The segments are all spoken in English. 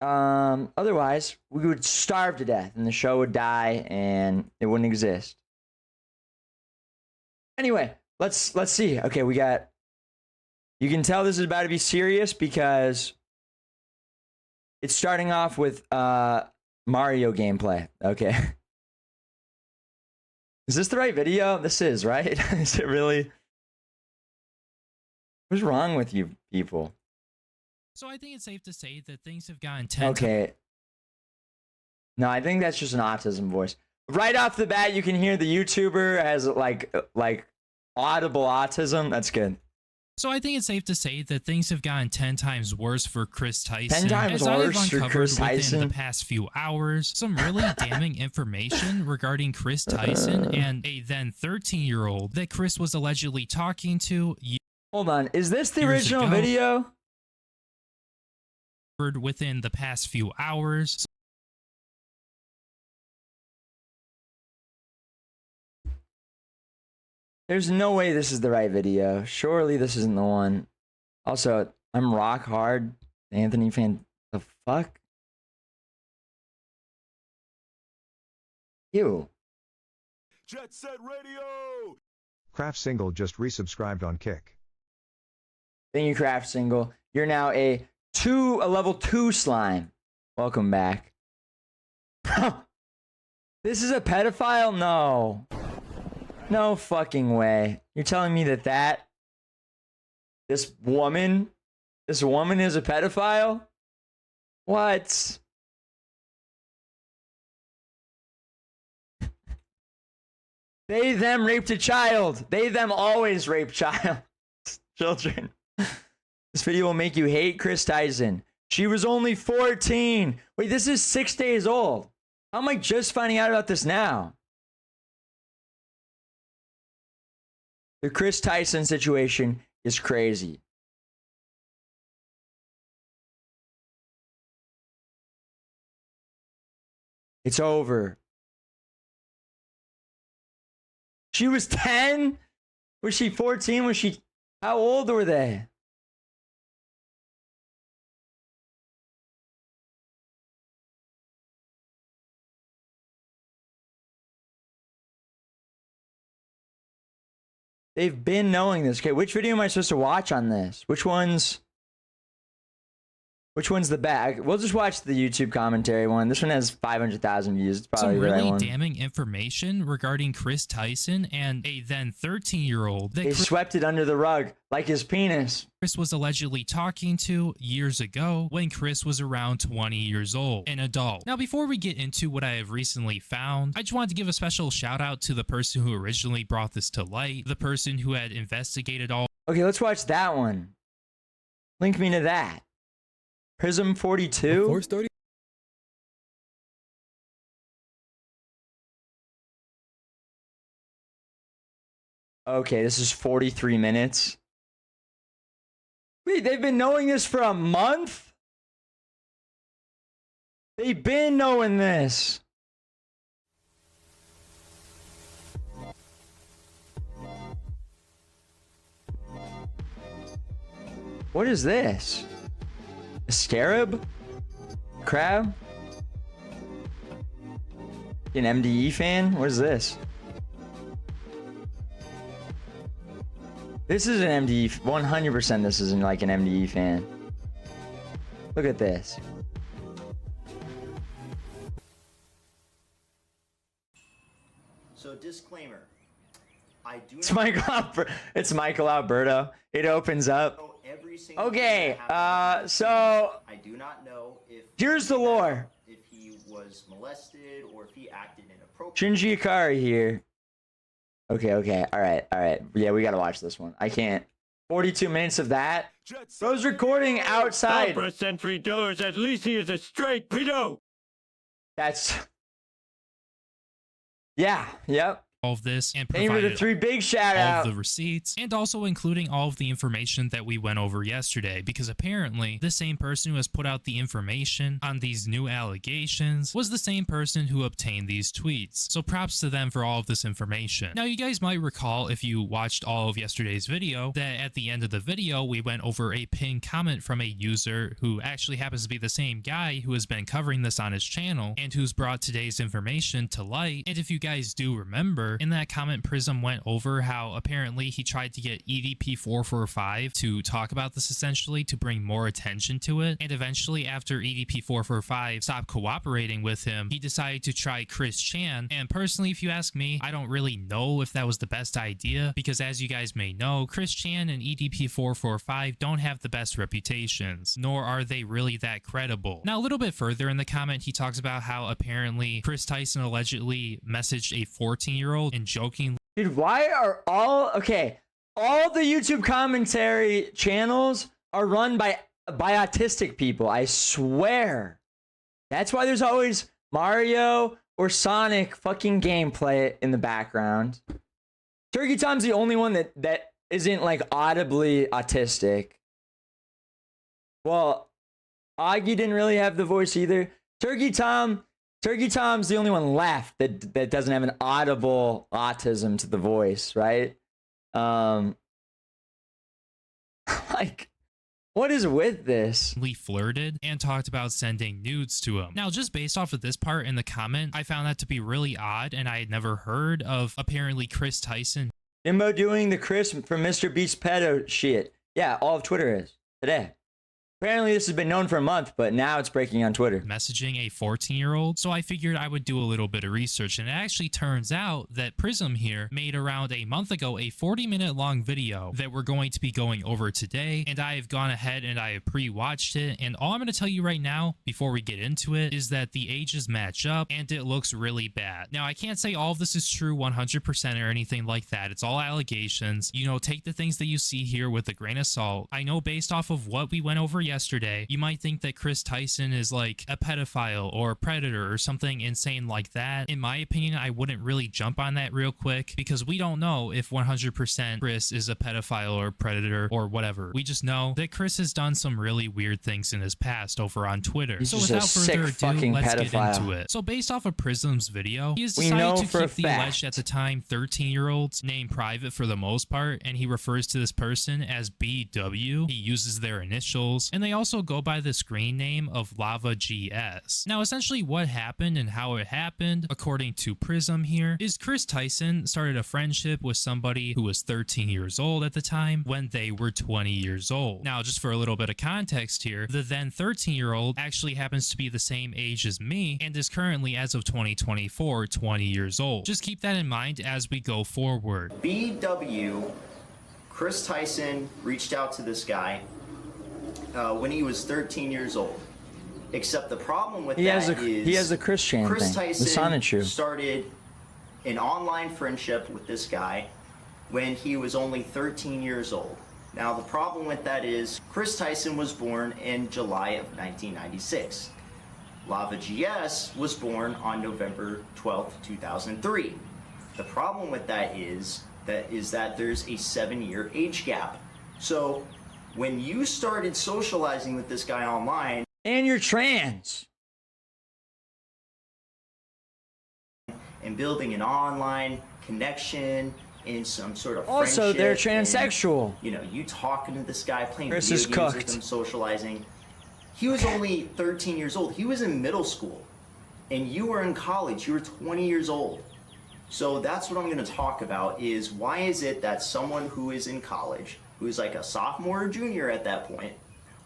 Otherwise, we would starve to death and the show would die and it wouldn't exist. Anyway, let's see. Okay, we got. You can tell this is about to be serious because it's starting off with Mario gameplay. Okay. Is this the right video? This is, right? Is it really? What's wrong with you people? So I think it's safe to say that things have gotten tense. Okay. No, I think that's just an autism voice. Right off the bat, you can hear the YouTuber has like audible autism. That's good. So I think it's safe to say that things have gotten 10 times worse for Kris Tyson. 10 times worse for Kris Tyson? Within the past few hours, some really damning information regarding Kris Tyson and a then 13-year-old that Kris was allegedly talking to. Hold on, is this the original video? Within the past few hours. There's no way this is the right video. Surely this isn't the one. Also, I'm rock hard. Anthony fan. The fuck? Ew. Jet Set Radio. Craft Single just resubscribed on Kick. Thank you, Craft Single. You're now a level 2 slime. Welcome back. This is a pedophile? No. No fucking way. You're telling me that this woman is a pedophile? What? They them raped a child. They them always rape children. This video will make you hate Kris Tyson. She was only 14. Wait, this is 6 days old. How am I just finding out about this now? The Kris Tyson situation is crazy. It's over. She was 10? Was she 14? Was she... How old were they? They've been knowing this. Okay, which video am I supposed to watch on this? Which one's the best? We'll just watch the YouTube commentary one. This one has 500,000 views. It's probably some the right really one. Damning information regarding Kris Tyson and a then 13-year-old that They swept it under the rug like his penis. Kris was allegedly talking to years ago when Kris was around 20 years old, an adult. Now, before we get into what I have recently found, I just wanted to give a special shout out to the person who originally brought this to light, the person who had investigated all. Okay, let's watch that one. Link me to that. Prism 42? Okay, this is 43 minutes. Wait, they've been knowing this for a month? They've been knowing this. What is this? A scarab? Crab? An MDE fan? What is this? This is an MDE. 100% this isn't like an MDE fan. Look at this. So disclaimer. It's Michael Alberto. It opens up. Okay, so I do not know if here's the lore. If he was molested or if he acted inappropriately. Shinji Ikari here. Okay, all right. Yeah, we gotta watch this one. I can't. 42 minutes of that. Bro's recording outside. Opera Sentry Doors, at least he is a straight pedo. That's. Yeah, yep. all of this and Thank you for the provided 3 big shout all out. of the receipts, and also including all of the information that we went over yesterday, because apparently the same person who has put out the information on these new allegations was the same person who obtained these tweets. So props to them for all of this information. Now, you guys might recall, if you watched all of yesterday's video, that at the end of the video we went over a pinned comment from a user who actually happens to be the same guy who has been covering this on his channel and who's brought today's information to light. And if you guys do remember, in that comment, Prism went over how apparently he tried to get EDP445 to talk about this, essentially to bring more attention to it, and eventually after EDP445 stopped cooperating with him, he decided to try Kris Chan. And personally, if you ask me, I don't really know if that was the best idea, because as you guys may know, Kris Chan and EDP445 don't have the best reputations, nor are they really that credible. Now, a little bit further in the comment, he talks about how apparently Kris Tyson allegedly messaged a 14-year-old and jokingly Dude, why are all the YouTube commentary channels are run by autistic people? I swear. That's why there's always Mario or Sonic fucking gameplay in the background. Turkey Tom's the only one that isn't like audibly autistic. Well, Augie didn't really have the voice either. Turkey Tom's the only one left that doesn't have an audible autism to the voice, right? Like, what is with this? flirted and talked about sending nudes to him. Now, just based off of this part in the comment, I found that to be really odd, and I had never heard of apparently Kris Tyson Jimbo doing the Chris from Mr. Beast pedo shit. Yeah, all of Twitter is today. Apparently this has been known for a month, but now it's breaking on Twitter. messaging a 14-year-old, so I figured I would do a little bit of research, and it actually turns out that Prism here made around a month ago a 40-minute long video that we're going to be going over today, and I have gone ahead and I have pre-watched it, and all I'm going to tell you right now before we get into it is that the ages match up and it looks really bad. Now, I can't say all of this is true 100% or anything like that. It's all allegations. You know, take the things that you see here with a grain of salt. I know based off of what we went over yesterday, you might think that Kris Tyson is like a pedophile or a predator or something insane like that. In my opinion, I wouldn't really jump on that real quick because we don't know if 100% Kris is a pedophile or a predator or whatever. We just know that Kris has done some really weird things in his past over on Twitter. He's So just a without sick further ado, fucking let's get pedophile. into it. So based off of Prism's video, he has We know decided to for a keep the fact. alleged at the time 13-year-olds name private for the most part, and he refers to this person as BW. He uses their initials, and they also go by the screen name of Lava GS. Now, essentially what happened and how it happened, according to Prism here, is Kris Tyson started a friendship with somebody who was 13 years old at the time when they were 20 years old. Now, just for a little bit of context here, the then 13-year-old actually happens to be the same age as me and is currently, as of 2024, 20 years old. Just keep that in mind as we go forward. BW, Kris Tyson reached out to this guy when he was 13 years old. Except the problem with He that has a Kris Chan Kris thing. Tyson The Sonic shoe. started an online friendship with this guy when he was only 13 years old. Now the problem with that is Kris Tyson was born in July of 1996. Lava GS was born on November 12th, 2003. The problem with that is that there's a 7-year age gap. So when you started socializing with this guy online And you're trans. and building an online connection in some sort of Also, they're friendship and, transsexual. you know, you talking to this guy, playing Kris video is games with cooked. him, socializing. He was only 13 years old. He was in middle school. And you were in college. You were 20 years old. So that's what I'm going to talk about is why is it that someone who is in college, who is like a sophomore or junior at that point,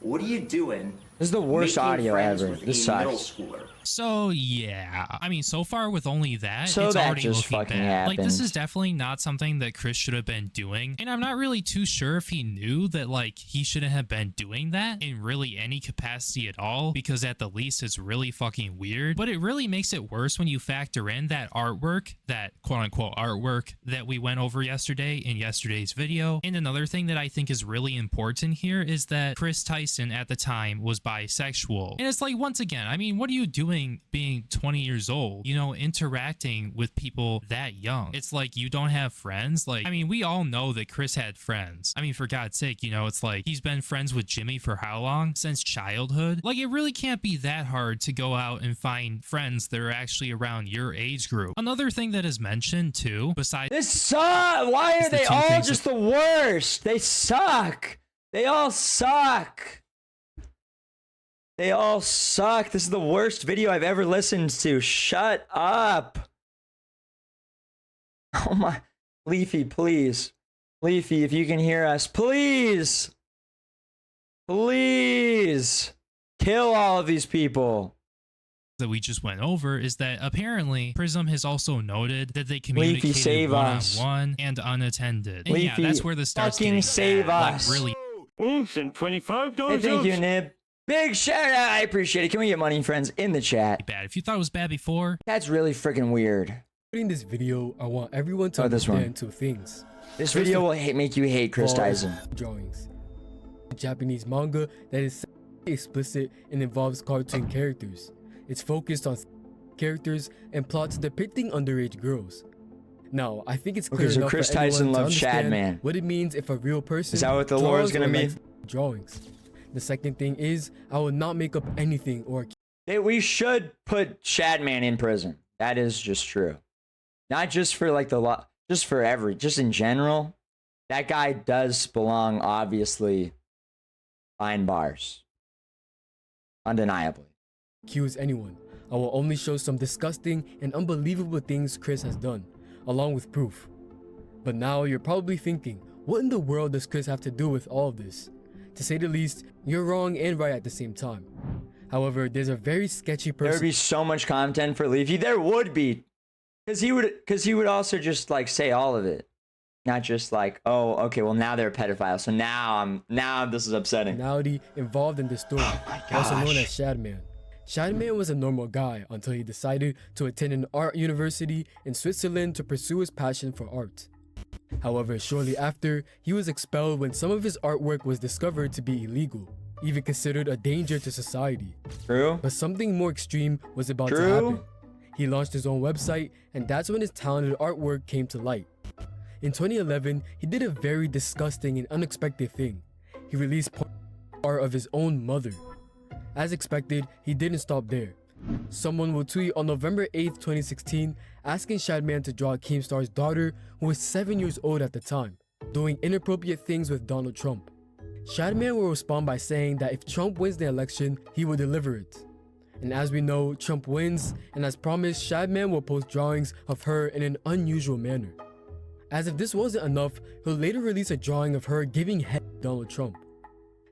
what are you doing? This is the worst making audio friends ever. with This a middle sucks. schooler? So yeah, I mean, so far with only that, So it's that already just looking fucking bad. Like, this happened. is definitely not something that Kris should have been doing, and I'm not really too sure if he knew that, like, he shouldn't have been doing that in really any capacity at all, because at the least it's really fucking weird. But it really makes it worse when you factor in that artwork, that quote-unquote artwork that we went over yesterday in yesterday's video. And another thing that I think is really important here is that Kris Tyson at the time was bisexual. And it's like, once again, I mean, what are you doing being 20 years old, you know, interacting with people that young? It's like, you don't have friends. Like, I mean, we all know that Kris had friends. I mean, for God's sake, you know, it's like he's been friends with Jimmy for how long? Since childhood? Like, it really can't be that hard to go out and find friends that are actually around your age group. Another thing that is mentioned too, besides This sucks. Why are the they two all things just the worst? They suck. They all suck. They all suck. This is the worst video I've ever listened to. Shut up. Oh my. Leafy, please. Leafy, if you can hear us, please. Please. Kill all of these people. that we just went over is that apparently Prism has also noted that they Leafy, communicated save us. one-on-one and unattended. And Leafy, yeah, that's where the starts fucking getting save bad. us. Like, really Oops, and $25. Hey, thank you, Nib. Big shout out. I appreciate it. Can we get money, friends, in the chat? bad. If you thought it was bad before, That's really freaking weird. In this video, I want everyone to Oh, this one. understand two things. This First video of will make you hate Kris all, Tyson. Drawings. Japanese manga that is explicit and involves cartoon characters. It's focused on characters and plots depicting underage girls. Now, I think it's clear Okay, so enough Kris for anyone Tyson to loves understand Shadman. what it means if a real person Is that what the lore is draws gonna or be? likes drawings. The second thing is, I will not make up anything or We should put Shadman in prison. That is just true. Not just for like the law, just for just in general. That guy does belong, obviously, behind bars. Undeniably. accuse anyone. I will only show some disgusting and unbelievable things Kris has done, along with proof. But now you're probably thinking, what in the world does Kris have to do with all of this? To say the least, you're wrong and right at the same time. However, there's a very sketchy There would person be so much content for Leafy. There would be. Because he would also just like say all of it. Not just like, oh, okay, well now they're a pedophile. So now this is upsetting. personality involved in this story, my also known gosh. as Shadman. Shadman was a normal guy until he decided to attend an art university in Switzerland to pursue his passion for art. However, shortly after, he was expelled when some of his artwork was discovered to be illegal, even considered a danger to society. True? But something more extreme was about to True? happen. He launched his own website, and that's when his talented artwork came to light. In 2011, he did a very disgusting and unexpected thing. He released art of his own mother. As expected, he didn't stop there. Someone will tweet on November 8th, 2016, asking Shadman to draw Keemstar's daughter, who was 7 years old at the time, doing inappropriate things with Donald Trump. Shadman will respond by saying that if Trump wins the election, he will deliver it. And as we know, Trump wins, and as promised, Shadman will post drawings of her in an unusual manner. As if this wasn't enough, he'll later release a drawing of her giving head to Donald Trump.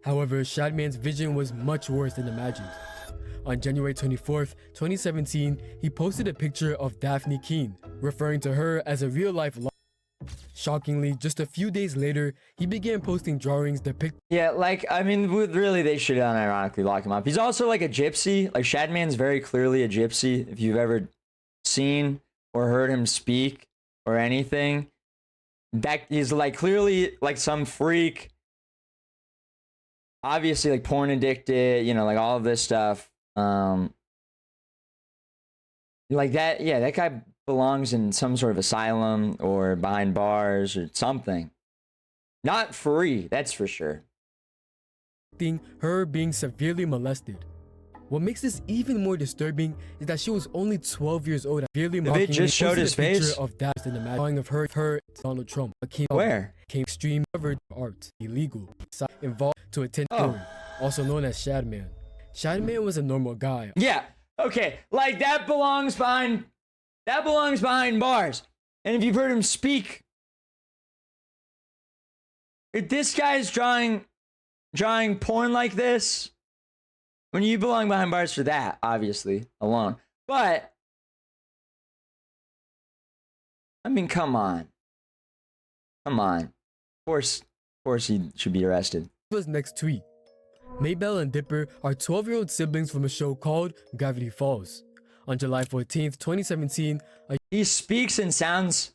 However, Shadman's vision was much worse than imagined. On January 24th, 2017, he posted a picture of Daphne Keene, referring to her as a real-life Shockingly, just a few days later, he began posting drawings depicting Yeah, like, I mean, really, they should unironically lock him up. He's also like a gypsy. Like, Shadman's very clearly a gypsy. If you've ever seen or heard him speak or anything, that he's like clearly like some freak. Obviously, like porn addicted, you know, like all of this stuff. Like that, yeah, that guy belongs in some sort of asylum or behind bars or something. Not free, that's for sure. her being severely molested. What makes this even more disturbing is that she was only 12 years old. Severely They mockingly just showed posted his a picture face? of Daphne in the drawing of her Donald Trump. Where? Came extreme covered art, illegal, involved to attend Oh. story, also known as Shadman. Shadman was a normal guy. Yeah, okay, like that belongs behind bars. And if you've heard him speak, if this guy's drawing porn like this, when you belong behind bars for that, obviously, alone. But, I mean, come on. Of course he should be arrested. His next tweet. Maybell and Dipper are 12-year-old siblings from a show called Gravity Falls. On July 14th, 2017, He speaks and sounds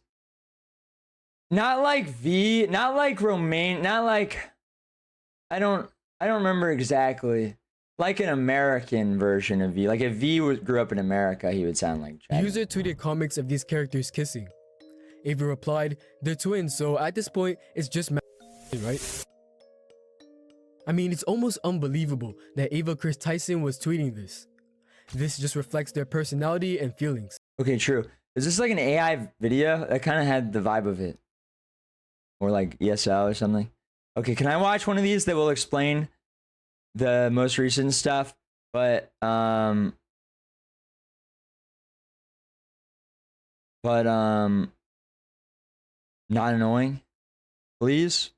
not like V, not like Romaine, not like I don't remember exactly. Like an American version of V. Like if grew up in America, he would sound like The Chad. user tweeted comics of these characters kissing. Ava replied, "They're twins, so at this point, it's just right?" I mean, it's almost unbelievable that Ava Kris Tyson was tweeting this. This just reflects their personality and feelings. Okay, true. Is this like an AI video? That kind of had the vibe of it. Or like ESL or something. Okay, can I watch one of these that will explain the most recent stuff? But not annoying. Please?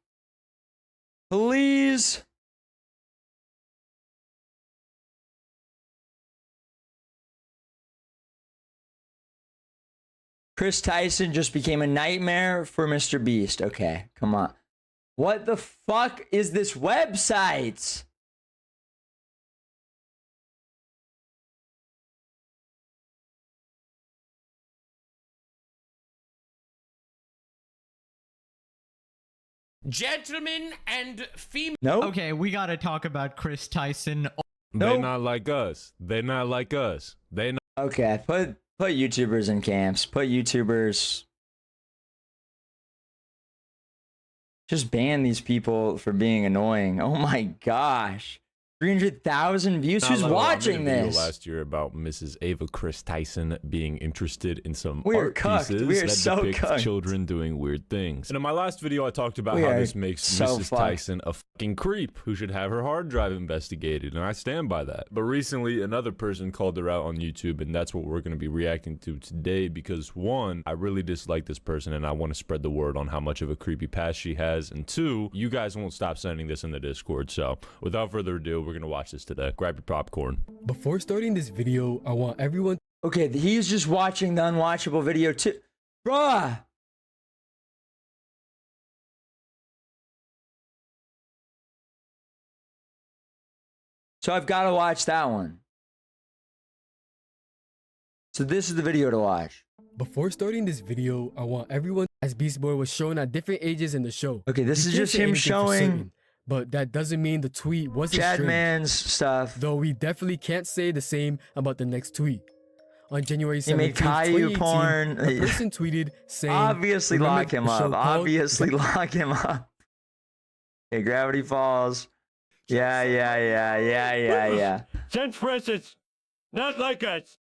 Please? Kris Tyson just became a nightmare for Mr. Beast. Okay, come on. What the fuck is this website? Gentlemen and female. Nope. Okay, we gotta talk about Kris Tyson. They Nope. not like us. They not like us. They not. Okay, put YouTubers in camps. Put YouTubers. Just ban these people for being annoying. Oh my gosh. 300,000 views. Who's watching I made a video this? last year about Mrs. Ava Kris Tyson being interested in some We are art cucked. pieces We are that so depict cucked. children doing weird things. And in my last video, I talked about We how are this makes so Mrs. fucked. Tyson a fucking creep who should have her hard drive investigated, and I stand by that. But recently, another person called her out on YouTube, and that's what we're going to be reacting to today because one, I really dislike this person, and I want to spread the word on how much of a creepy past she has, and two, you guys won't stop sending this in the Discord. So without further ado, we're going to watch this today. Grab your popcorn. Before starting this video, I want everyone Okay, he's just watching the unwatchable video too. Bruh. So I've got to watch that one. So this is the video to watch. Before starting this video, I want everyone as Beast Boy was shown at different ages in the show. Okay, this We is can't just say him anything for showing certain, but that doesn't mean the tweet wasn't Chad strange. Man's stuff. Though we definitely can't say the same about the next tweet. On January He 17th, made Caillou 2018, porn. a person tweeted saying, Obviously "Remember lock him the show up. called Obviously lock him up. Okay, Gravity Falls. Yeah. Send presents. Not like us.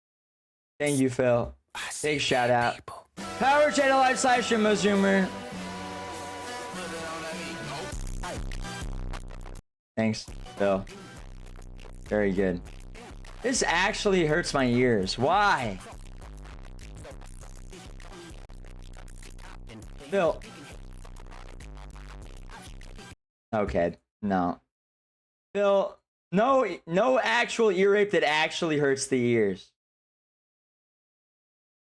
Thank you, Phil. Big shout out. Power Channel Live slash JimboZoomer. Thanks, Phil. Very good. This actually hurts my ears. Why? Phil. Okay, no. Phil, no actual ear rape that actually hurts the ears.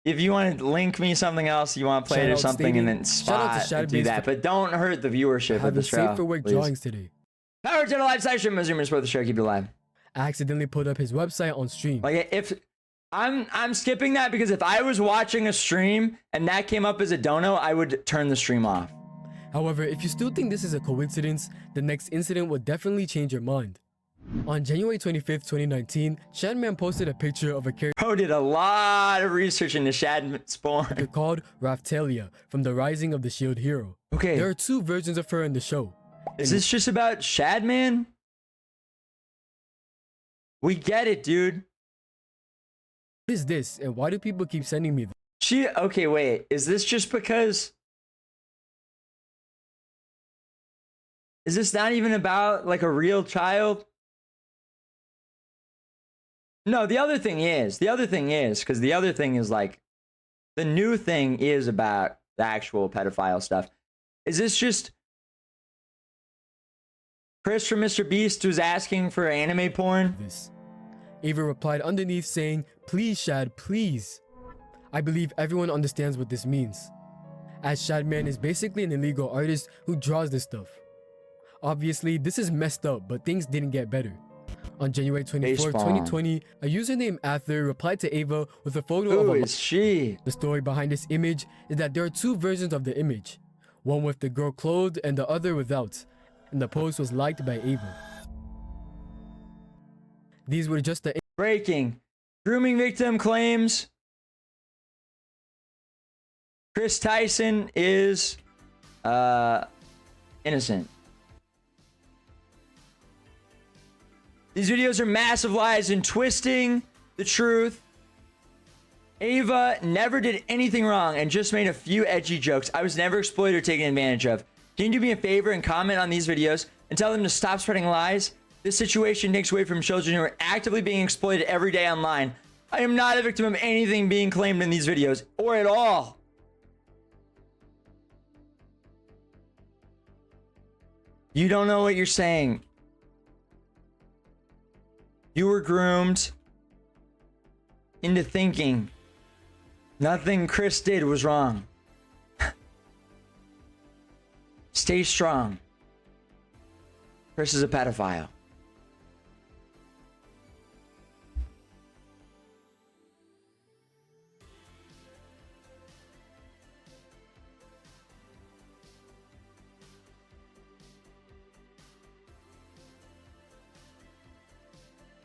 If you want to link me something else, you want to play it or Shout out something, and Stevie. then Shout out to spot Shadowbase do that. for But don't hurt the viewership of having the show. safe for work please. drawings today. Power to the live session, JimboZoomer, support the show, keep it alive. I accidentally put up his website on stream. Like if I'm skipping that because if I was watching a stream and that came up as a dono, I would turn the stream off. However, if you still think this is a coincidence, the next incident will definitely change your mind. On January 25th, 2019, Shadman posted a picture of a character Bro did a lot of research into Shad Spawn. called Raftalia from the Rising of the Shield Hero. Okay, There are two versions of her in the show. is this just about Shadman? We get it, dude. What is this, and why do people keep sending me this? Okay, wait. Is this just because? Is this not even about like a real child? No, the other thing is, because the other thing is like, the new thing is about the actual pedophile stuff. Is this just Chris from Mr. Beast who's asking for anime porn? This. Ava replied underneath saying, "Please, Shad, please." I believe everyone understands what this means, as Shadman is basically an illegal artist who draws this stuff. Obviously, this is messed up, but things didn't get better. On January 24, Baseball. 2020, a user named Ather replied to Ava with a photo Who of a is she? The story behind this image is that there are two versions of the image, one with the girl clothed and the other without, and the post was liked by Ava. These were just the Breaking. Grooming victim claims Kris Tyson is innocent. These videos are massive lies and twisting the truth. Ava never did anything wrong and just made a few edgy jokes. I was never exploited or taken advantage of. Can you do me a favor and comment on these videos and tell them to stop spreading lies? This situation takes away from children who are actively being exploited every day online. I am not a victim of anything being claimed in these videos, or at all. You don't know what you're saying. You were groomed into thinking nothing Kris did was wrong. Stay strong. Kris is a pedophile.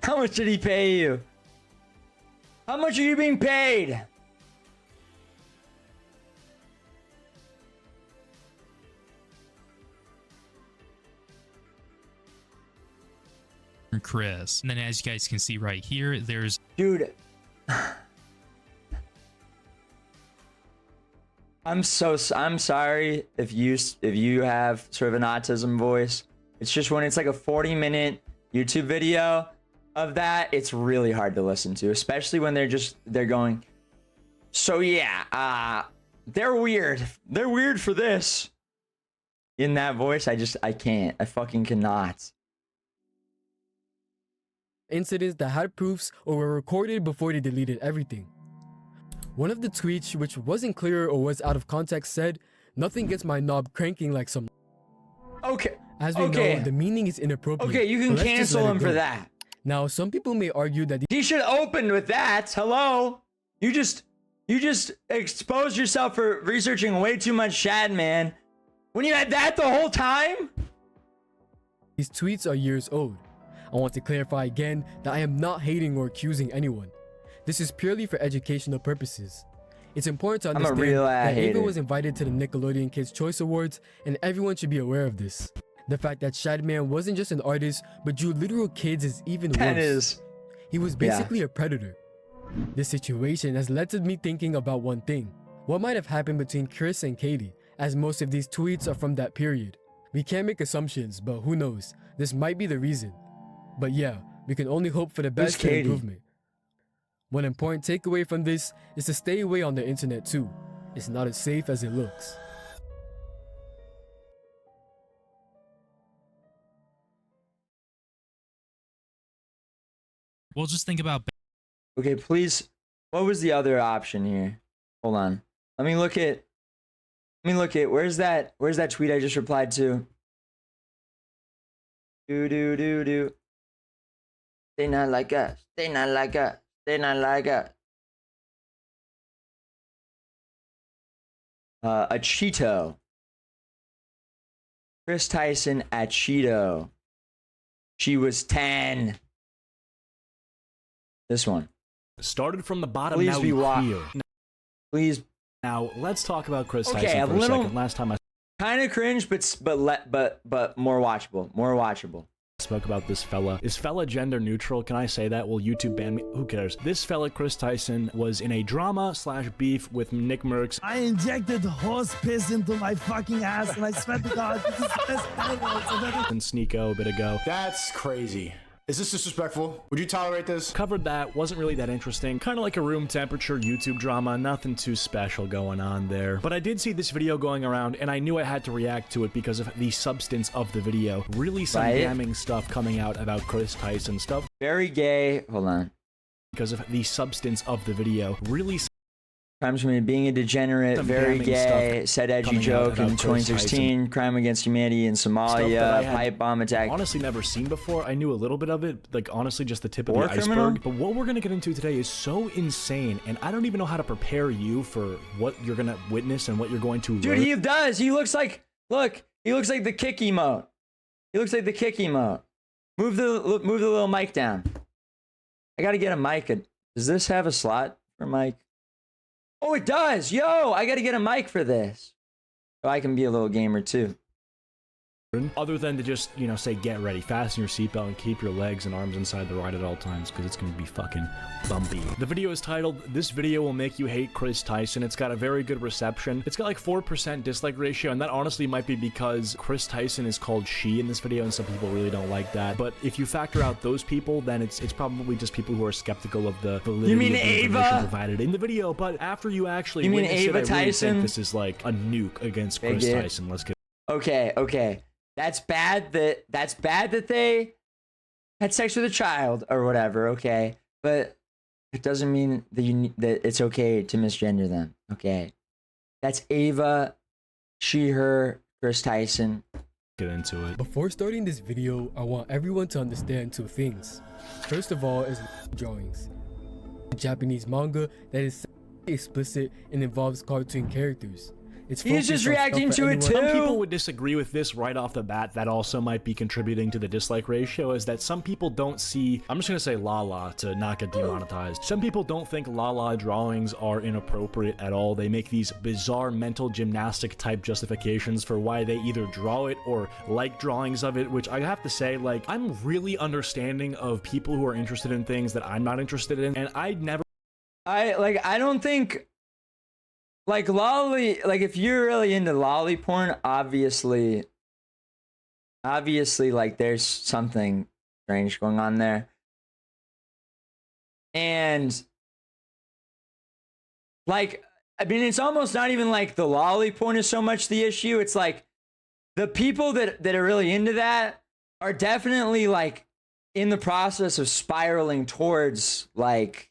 How much did he pay you? How much are you being paid? Kris. And then as you guys can see right here, there's Dude. I'm sorry if you have sort of an autism voice. It's just when it's like a 40-minute YouTube video of that, it's really hard to listen to, especially when they're going, so yeah, they're weird. They're weird for this. In that voice, I can't. I fucking cannot. incidents that had proofs or were recorded before they deleted everything. One of the tweets, which wasn't clear or was out of context, said, "Nothing gets my knob cranking like some." Okay. As we know, the meaning is inappropriate. Okay, you can but let's just cancel let it him go. for that. Now, some people may argue that He should open with that. Hello? You just exposed yourself for researching way too much Shad, man. When you had that the whole time? these tweets are years old. I want to clarify again that I am not hating or accusing anyone. This is purely for educational purposes. It's important to understand that Ava was invited to the Nickelodeon Kids' Choice Awards, and everyone should be aware of this. The fact that Shadman wasn't just an artist, but drew literal kids is even worse. He was basically a predator. This situation has led to me thinking about one thing. What might have happened between Kris and Katie, as most of these tweets are from that period. We can't make assumptions, but who knows? This might be the reason. But yeah, we can only hope for the best and improvement. One important takeaway from this is to stay away on the internet too. It's not as safe as it looks. We'll just think about. Okay, please. What was the other option here? Hold on. Let me look at. Where's that tweet I just replied to? Do. They not like us. They not like us. They not like us. A Cheeto. Kris Tyson at Cheeto. She was 10. This one. Started from the bottom. Please now be here. Please. Now let's talk about Kris Tyson Okay, for a second. Last time I kind of cringe, but more watchable. More watchable. spoke about this fella. Is fella gender neutral? Can I say that? Will YouTube ban me? Who cares? This fella, Kris Tyson, was in a drama/beef with Nick Merckx. I injected horse piss into my fucking ass, and I swear to God, this is the best ever. And Sneeko a bit ago. That's crazy. Is this disrespectful? Would you tolerate this? Covered that. Wasn't really that interesting. Kind of like a room temperature YouTube drama. Nothing too special going on there. But I did see this video going around, and I knew I had to react to it because of the substance of the video. Really some damning stuff coming out about Kris Tyson stuff. Very gay. Hold on. Because of the substance of the video. Really crimes from being a degenerate, very gay, said edgy joke in 2016, crime against humanity in Somalia, pipe bomb attack. Honestly never seen before. I knew a little bit of it, like honestly just the tip of the iceberg. But what we're gonna get into today is so insane, and I don't even know how to prepare you for what you're gonna witness and what you're going to learn. Dude, he does. He looks like, look, he looks like the kick emote. He looks like the kick emote. Move the little mic down. I gotta get a mic. Does this have a slot for mic? Oh, it does. Yo, I gotta get a mic for this. So I can be a little gamer too. Other than to just, you know, say get ready, fasten your seatbelt, and keep your legs and arms inside the ride at all times, because it's going to be fucking bumpy. The video is titled, "This Video Will Make You Hate Kris Tyson." It's got a very good reception. It's got like 4% dislike ratio, and that honestly might be because Kris Tyson is called she in this video, and some people really don't like that. But if you factor out those people, then it's probably just people who are skeptical of the validity You mean of the information Ava? provided in the video. But after you actually You mean witness Ava it, I really Tyson? think this is like a nuke against Big Kris it. Tyson. Let's get Okay. That's bad that they had sex with a child or whatever, okay? But it doesn't mean that it's okay to misgender them, okay? That's Ava, she, her, Kris Tyson. get into it. Before starting this video, I want everyone to understand two things. First of all is drawings. Japanese manga that is explicit and involves cartoon characters. It's He's just focused on reacting stuff to for it anyone- too. Some people would disagree with this right off the bat. That also might be contributing to the dislike ratio, is that some people don't see, I'm just gonna say Lala to not get demonetized. Some people don't think Lala drawings are inappropriate at all. They make these bizarre mental gymnastic type justifications for why they either draw it or like drawings of it, which I have to say, like, I'm really understanding of people who are interested in things that I'm not interested in, and I don't think like lolly, like if you're really into lolly porn, obviously like there's something strange going on there. And like, I mean, it's almost not even like the lolly porn is so much the issue. It's like the people that are really into that are definitely like in the process of spiraling towards like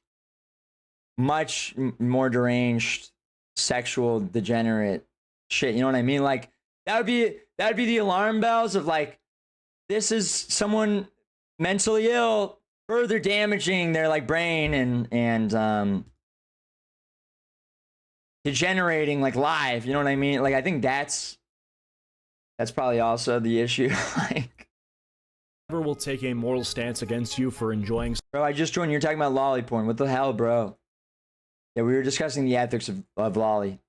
much more deranged sexual degenerate shit. You know what I mean? Like that would be the alarm bells of like, this is someone mentally ill further damaging their like brain and degenerating like live. You know what I mean? Like I think that's probably also the issue. Like, will take a moral stance against you for enjoying. Bro, I just joined. You're talking about lolly porn. What the hell, bro? Yeah, we were discussing the ethics of lolly.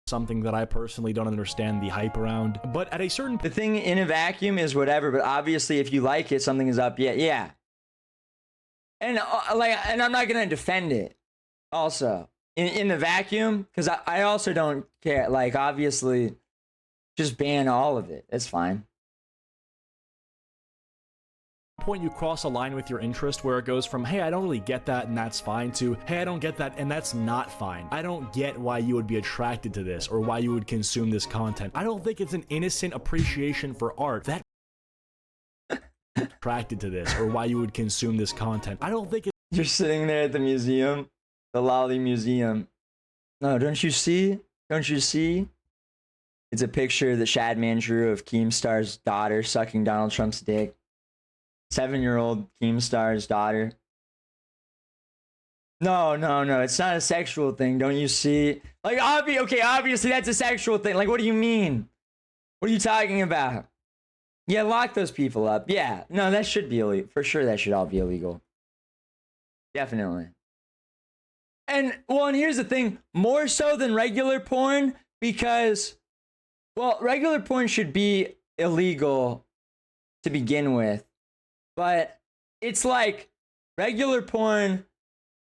Something that I personally don't understand the hype around, but at a certain the thing in a vacuum is whatever, but obviously if you like it, something is up. Yeah. And and I'm not gonna defend it. Also, in the vacuum, because I also don't care. Like obviously, just ban all of it. It's fine. point you cross a line with your interest where it goes from, hey, I don't really get that and that's fine, to, hey, I don't get that and that's not fine. I don't get why you would be attracted to this or why you would consume this content. I don't think it's an innocent appreciation for art that attracted to this or why you would consume this content. I don't think You're sitting there at the museum, the Lolly Museum. No, don't you see? Don't you see? It's a picture that Shadman drew of Keemstar's daughter sucking Donald Trump's dick. 7-year-old Keemstar's daughter. No, it's not a sexual thing. Don't you see? Like, obviously that's a sexual thing. Like, what do you mean? What are you talking about? Yeah, lock those people up. Yeah, no, that should be illegal. For sure, that should all be illegal. Definitely. And here's the thing, more so than regular porn, because, regular porn should be illegal to begin with, but it's like regular porn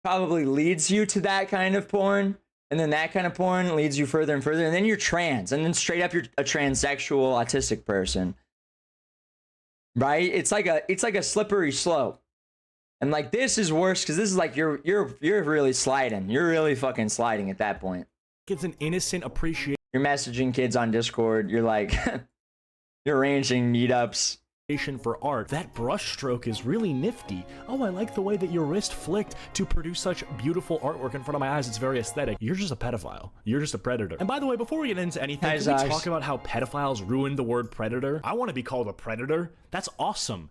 probably leads you to that kind of porn, and then that kind of porn leads you further and further, and then you're trans, and then straight up you're a transsexual autistic person, right? It's like a slippery slope. And like this is worse because this is like you're really sliding. You're really fucking sliding at that point. it's an innocent appreciation. You're messaging kids on Discord. You're like you're arranging meetups. For art. That brush stroke is really nifty. Oh, I like the way that your wrist flicked to produce such beautiful artwork in front of my eyes. It's very aesthetic. You're just a pedophile. You're just a predator. And by the way, before we get into anything, Hi, can we Zosh. talk about how pedophiles ruined the word predator? I want to be called a predator. That's awesome.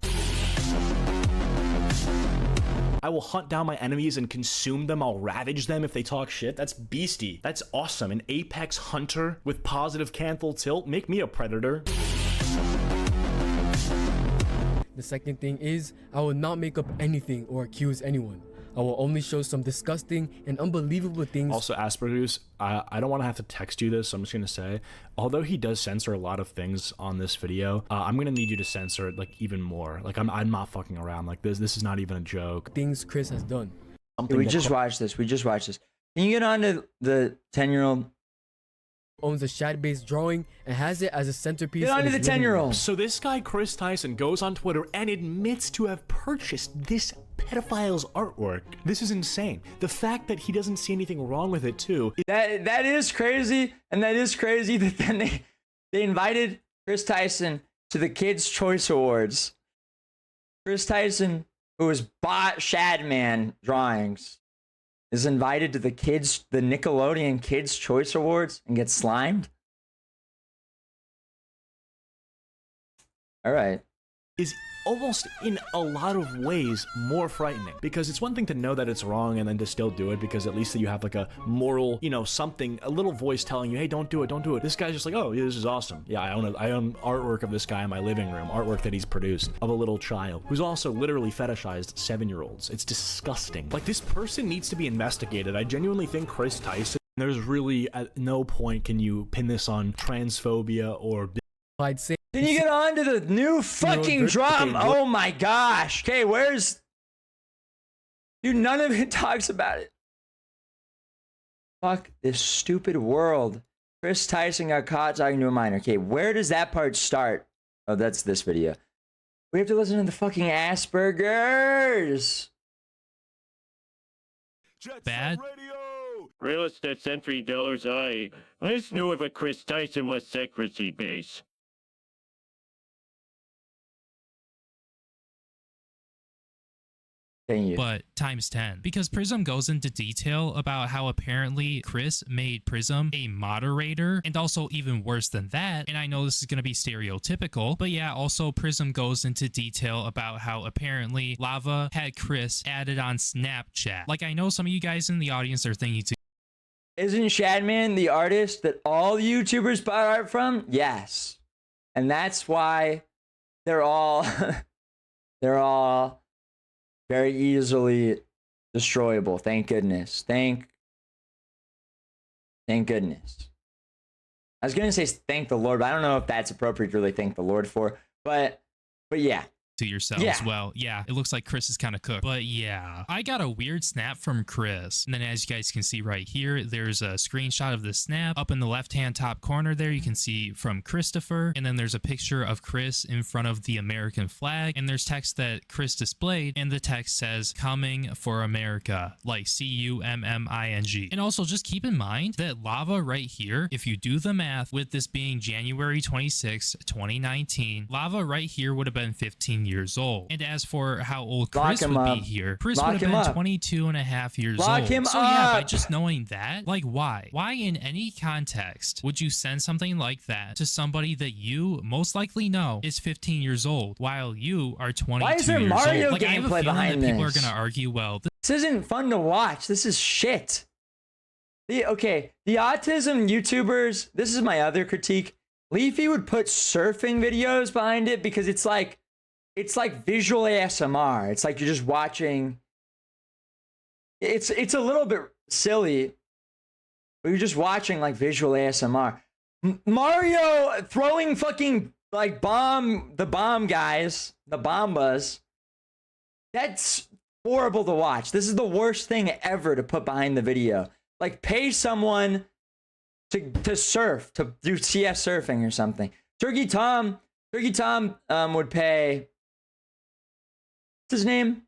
I will hunt down my enemies and consume them. I'll ravage them if they talk shit. That's beastie. That's awesome. An apex hunter with positive canthal tilt. Make me a predator. The second thing is, I will not make up anything or accuse anyone. I will only show some disgusting and unbelievable things. Also, Asperger's, I don't want to have to text you this, so I'm just going to say, although he does censor a lot of things on this video, I'm going to need you to censor it, like, even more. Like, I'm not fucking around. Like, this is not even a joke. Things Kris has done. Yeah, we just watched this. We just watched this. Can you get on to the 10-year-old? Owns a shad-based drawing and has it as a centerpiece. Get on to the 10-year-old. So this guy, Kris Tyson, goes on Twitter and admits to have purchased this pedophile's artwork. This is insane. The fact that he doesn't see anything wrong with it too. That is crazy, and that is crazy that then they invited Kris Tyson to the Kids' Choice Awards. Kris Tyson, who has bought Shadman drawings, is invited to the Nickelodeon Kids' Choice Awards and gets slimed? All right. Is almost in a lot of ways more frightening, because it's one thing to know that it's wrong and then to still do it, because at least you have like a moral, you know, something, a little voice telling you, hey, don't do it, don't do it. This guy's just like, oh yeah, this is awesome. Yeah, I own artwork of this guy in my living room, artwork that he's produced of a little child who's also literally fetishized 7-year-olds. It's disgusting. Like, this person needs to be investigated. I genuinely think Kris Tyson, there's really at no point can you pin this on transphobia or Can you get on to the new fucking drum? Oh my gosh. Okay, dude, none of it talks about it. Fuck this stupid world. Kris Tyson got caught talking to a minor. Okay, where does that part start? Oh, that's this video. We have to listen to the fucking Aspergers. Bad. Real estate entry dollars I just knew if a Kris Tyson was secrecy base. But times 10, because Prism goes into detail about how apparently Kris made Prism a moderator, and also even worse than that, and I know this is going to be stereotypical, but yeah, also Prism goes into detail about how apparently Lava had Kris added on Snapchat. Like, I know some of you guys in the audience are thinking to, isn't Shadman the artist that all YouTubers bought art from? Yes. And that's why they're all very easily destroyable. Thank goodness. Thank goodness. I was gonna say thank the Lord, but I don't know if that's appropriate to really thank the Lord for. But yeah. To yourselves. Well, yeah, it looks like Kris is kind of cooked, but yeah, I got a weird snap from Kris, and then as you guys can see right here, there's a screenshot of the snap up in the left hand top corner there. You can see from Christopher, and then there's a picture of Kris in front of the American flag, and there's text that Kris displayed, and the text says coming for America, like CUMMING. And also just keep in mind that Lava right here, if you do the math with this being January 26, 2019, Lava right here would have been 15 years old. And as for how old Kris would be here, Kris would have been 22 and a half years old. So yeah, by just knowing that, like, why in any context would you send something like that to somebody that you most likely know is 15 years old while you are 22 Why is there years Mario old? Like, I have a gameplay feeling behind that people this? are going to argue, well, This isn't fun to watch. This is shit. The autism YouTubers, this is my other critique. Leafy would put surfing videos behind it because it's like visual ASMR. It's like you're just watching. It's a little bit silly, but you're just watching like visual ASMR. Mario throwing fucking like the bomb guys, the bombas. That's horrible to watch. This is the worst thing ever to put behind the video. Like, pay someone to surf, to do CS surfing or something. Turkey Tom would pay. What's his name?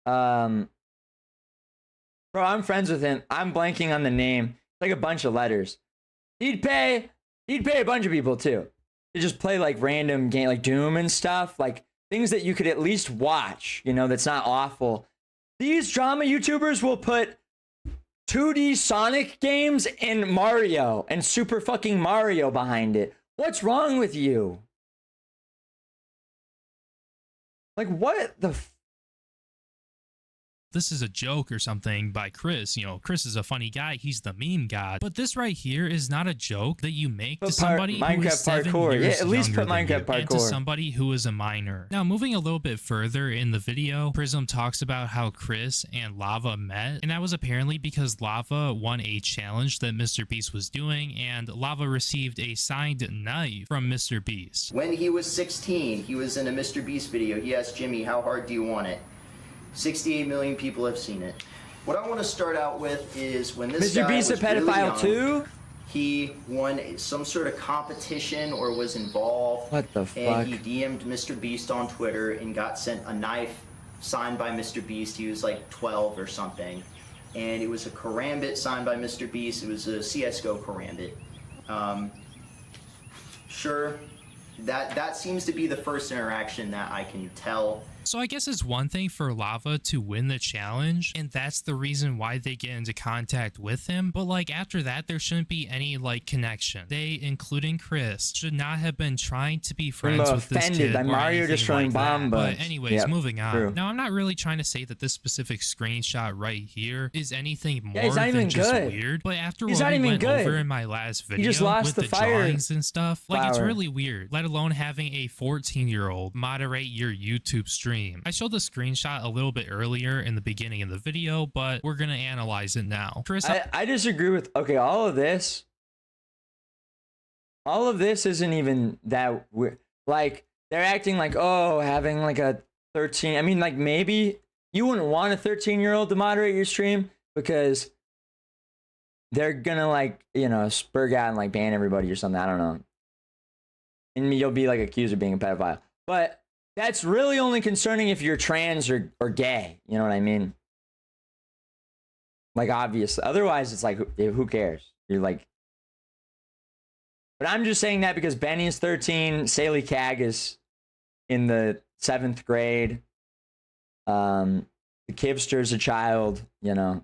Bro, I'm friends with him. I'm blanking on the name. It's like a bunch of letters. He'd pay a bunch of people too to just play like random game, like Doom and stuff, like things that you could at least watch, you know, that's not awful. These drama YouTubers will put 2D Sonic games and Mario and Super fucking Mario behind it. What's wrong with you? Like, what the this is a joke or something by Kris. You know, Kris is a funny guy. He's the meme god. But this right here is not a joke that you make to somebody who is Minecraft 7 parkour. years Yeah, at least younger put than you, Minecraft and to parkour. somebody who is a minor. Now, moving a little bit further in the video, Prism talks about how Kris and Lava met, and that was apparently because Lava won a challenge that Mr. Beast was doing, and Lava received a signed knife from Mr. Beast. When he was 16, he was in a Mr. Beast video. He asked Jimmy, how hard do you want it? 68 million people have seen it. What I want to start out with is when this Mr. guy Beast a was really pedophile young, too? he won some sort of competition or was involved. What the fuck? And he DM'd Mr. Beast on Twitter and got sent a knife signed by Mr. Beast. He was like 12 or something. And it was a karambit signed by Mr. Beast. It was a CSGO karambit. Sure, that seems to be the first interaction that I can tell. So I guess it's one thing for Lava to win the challenge, and that's the reason why they get into contact with him, but like after that there shouldn't be any like connection. They, including Kris, should not have been trying to be friends with this kid by or Mario anything destroying like bomb that. bugs. But anyways, Yep, moving on. true. Now I'm not really trying to say that this specific screenshot right here is anything more he's not than even just good. weird, but after He's what not we even went good. over in my last video just lost with the fire drawings and stuff, like it's flower. really weird, let alone having a 14-year-old moderate your YouTube stream. I showed the screenshot a little bit earlier in the beginning of the video, but we're gonna analyze it now. Kris, I disagree with, okay, all of this isn't even that weird. Like, they're acting like, oh, having like a 13, I mean, like, maybe you wouldn't want a 13-year-old to moderate your stream because they're gonna, like, you know, spurg out and like ban everybody or something. I don't know. And you'll be like accused of being a pedophile. But that's really only concerning if you're trans or gay. You know what I mean? Like, obviously. Otherwise, it's like, who cares? You're like... But I'm just saying that because Benny is 13, Saley Cag is in the 7th grade. The Kivster's a child, you know.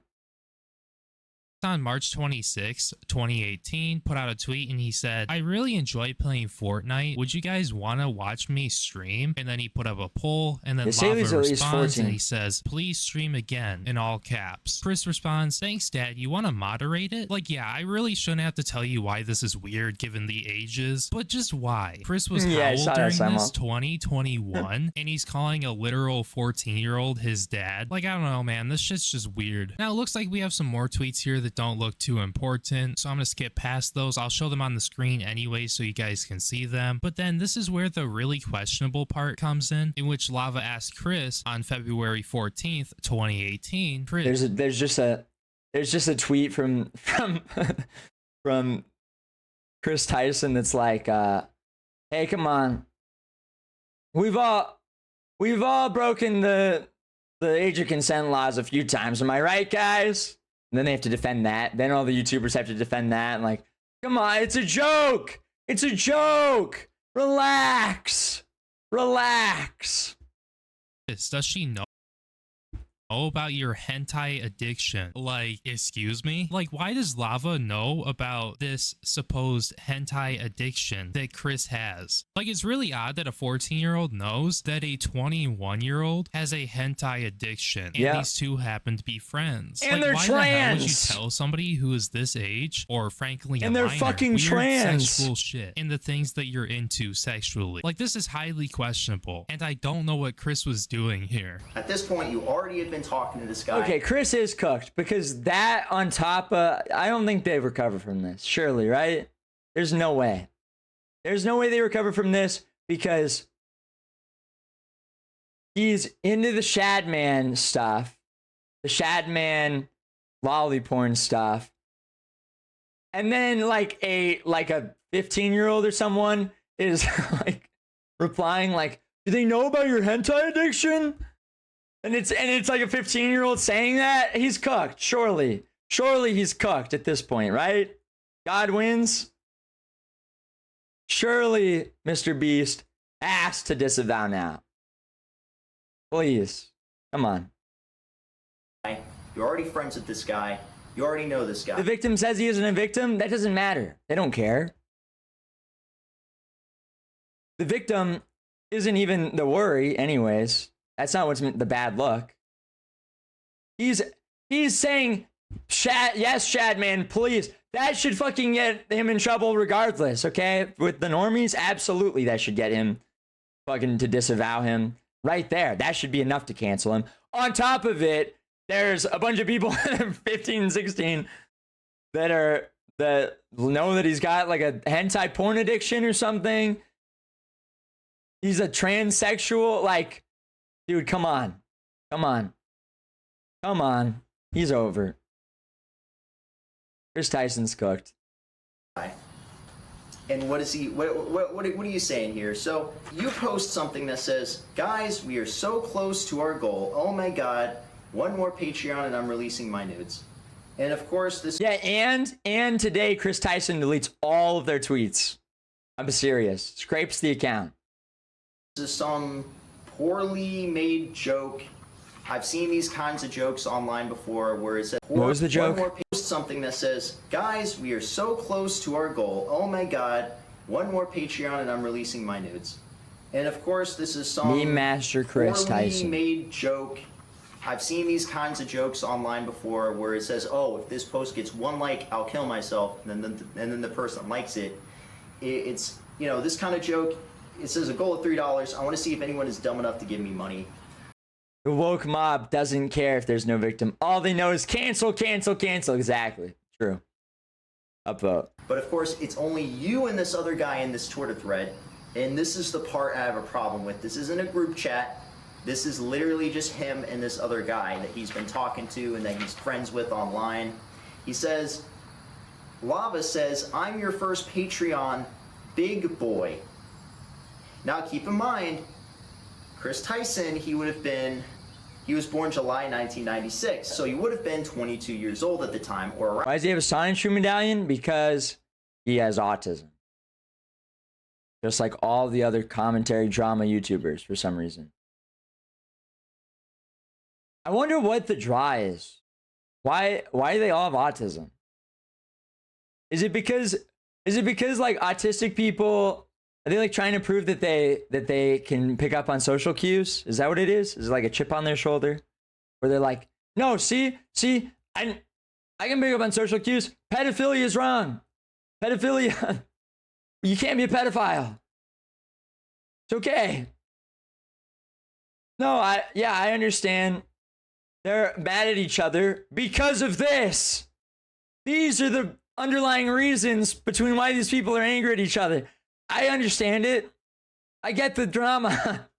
on March 26, 2018, put out a tweet and he said, I really enjoy playing Fortnite. Would you guys want to watch me stream? And then he put up a poll, and then Lava responds and he says, please stream again, in all caps. Kris responds, thanks dad, you want to moderate it? Like, yeah, I really shouldn't have to tell you why this is weird given the ages, but just why? Kris was how old during this? 2021, and he's calling a literal 14-year-old his dad. Like, I don't know, man, this shit's just weird. Now, it looks like we have some more tweets here that don't look too important, so I'm gonna skip past those. I'll show them on the screen anyway so you guys can see them. But then this is where the really questionable part comes in which Lava asked Kris on February 14th, 2018. Kris, there's just a tweet from from Kris Tyson that's like, hey, come on, we've all broken the age of consent laws a few times, am I right, guys? And then they have to defend that. Then all the YouTubers have to defend that. And like, come on, it's a joke. It's a joke. Relax. Relax. Does she know about your hentai addiction? Like, excuse me? Like, why does Lava know about this supposed hentai addiction that Kris has? Like, it's really odd that a 14-year-old knows that a 21-year-old has a hentai addiction, and these two happen to be friends. And like, they're why trans. The hell would you tell somebody who is this age, or frankly a and they're minor, fucking weird trans sexual shit in the things that you're into sexually? Like, this is highly questionable, and I don't know what Kris was doing here. At this point, you already have been talking to this guy. Okay, Kris is cooked because that on top of, I don't think they recover from this. Surely, right? There's no way. There's no way they recover from this because he's into the Shadman stuff, the Shadman lolly porn stuff. And then like a 15-year-old or someone is like replying like, do they know about your hentai addiction? And it's like a 15-year-old saying that. He's cooked. Surely he's cooked at this point, right? God wins. Surely Mr. Beast has to disavow now. Please, come on. You're already friends with this guy. You already know this guy. The victim says he isn't a victim. That doesn't matter. They don't care. The victim isn't even the worry, anyways. That's not what's the bad look. He's saying, Shad, yes, Shad, man, please. That should fucking get him in trouble regardless, okay? With the normies, absolutely that should get him fucking to disavow him right there. That should be enough to cancel him. On top of it, there's a bunch of people 15 and 16 that know that he's got like a hentai porn addiction or something. He's a transsexual. Like, dude, come on. He's over. Kris Tyson's cooked. And what is he? What are you saying here? So you post something that says, "Guys, we are so close to our goal. Oh my God, one more Patreon, and I'm releasing my nudes." And of course, this. Yeah, and today Kris Tyson deletes all of their tweets. I'm serious. Scrapes the account. This is some poorly made joke. I've seen these kinds of jokes online before where it says, what was the joke? One more post something that says, "Guys, we are so close to our goal. Oh my God, one more Patreon and I'm releasing my nudes." And of course, this is some Meme master Kris Tyson. made joke. I've seen these kinds of jokes online before where it says, "Oh, if this post gets one like, I'll kill myself," and then the person likes it. It's, you know, this kind of joke. It says a goal of $3. I want to see if anyone is dumb enough to give me money. The woke mob doesn't care if there's no victim. All they know is cancel, cancel, cancel. Exactly. True. Upvote. But of course, it's only you and this other guy in this Twitter thread. And this is the part I have a problem with. This isn't a group chat. This is literally just him and this other guy that he's been talking to and that he's friends with online. He says, Lava says, "I'm your first Patreon, big boy." Now keep in mind, Kris Tyson, he was born July 1996, so he would have been 22 years old at the time, or around. Why does he have a science true medallion? Because he has autism. Just like all the other commentary drama YouTubers for some reason. I wonder what the draw is. Why do they all have autism? Is it because like autistic people, are they like trying to prove that they can pick up on social cues? Is that what it is? Is it like a chip on their shoulder? Where they're like, "No, see, I can pick up on social cues. Pedophilia is wrong. Pedophilia. You can't be a pedophile. It's okay." No, I understand. They're mad at each other because of this. These are the underlying reasons between why these people are angry at each other. I understand it. I get the drama.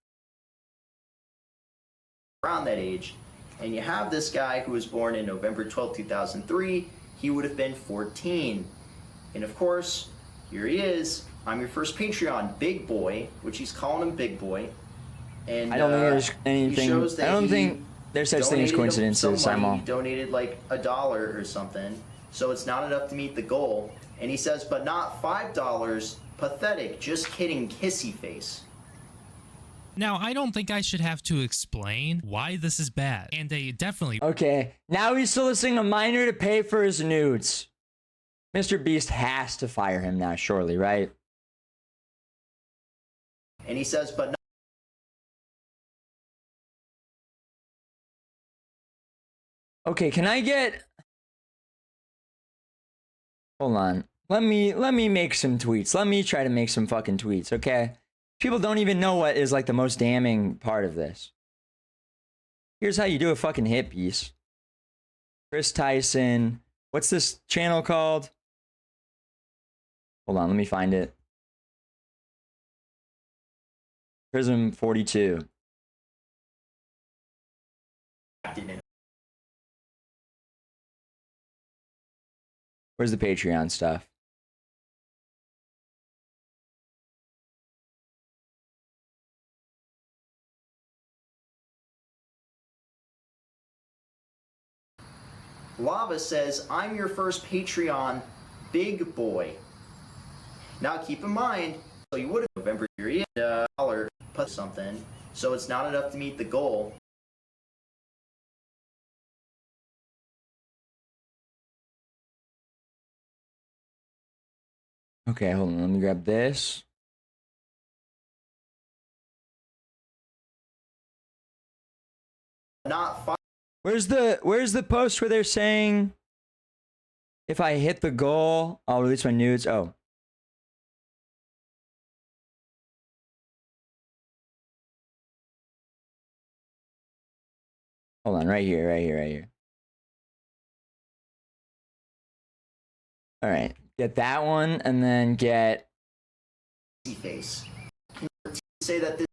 Around that age, and you have this guy who was born in November 12, 2003. He would have been 14. And of course, here he is. "I'm your first Patreon, big boy," which he's calling him big boy. And I don't think there's anything. I don't think there's such thing as coincidences. He donated like $1 or something, so it's not enough to meet the goal. And he says, "But not $5. Pathetic. Just kidding. Kissy face." Now, I don't think I should have to explain why this is bad, and they definitely... Okay, now he's soliciting a minor to pay for his nudes. Mr. Beast has to fire him now, surely, right? And he says, "But not..." Okay, can I get... Hold on. Let me make some tweets. Let me try to make some fucking tweets, okay? People don't even know what is like the most damning part of this. Here's how you do a fucking hit piece. Kris Tyson. What's this channel called? Hold on, let me find it. Prism 42. Where's the Patreon stuff? Lava says, "I'm your first Patreon, big boy." Now keep in mind, so you would have November $1 put something, so it's not enough to meet the goal. Okay, hold on. Let me grab this. Not five. Where's the post where they're saying if I hit the goal, I'll release my nudes? Oh. Hold on, right here. All right, get that one, and then get face. Say that this.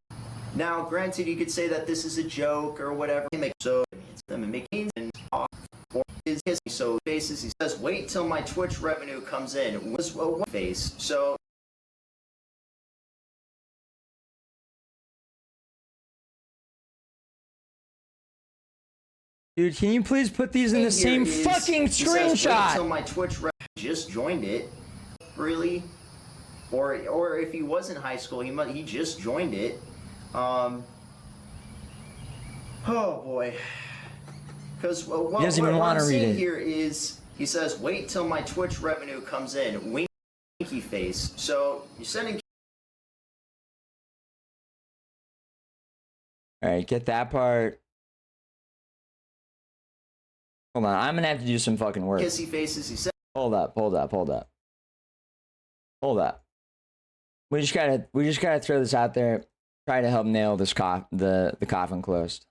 Now, granted, you could say that this is a joke or whatever. So them and making and or his so faces. He says, "Wait till my Twitch revenue comes in." Was one face. So. Dude, can you please put these in the same fucking screenshot? Wait till my Twitch just joined it, really, or if he was in high school, he just joined it. Oh boy, because what I'm seeing here is he says, "Wait till my Twitch revenue comes in." Winky face. So you're sending. All right, get that part. Hold on, I'm gonna have to do some fucking work. Kissy faces. He said. Hold up. We just gotta throw this out there. Try to help nail this the coffin closed.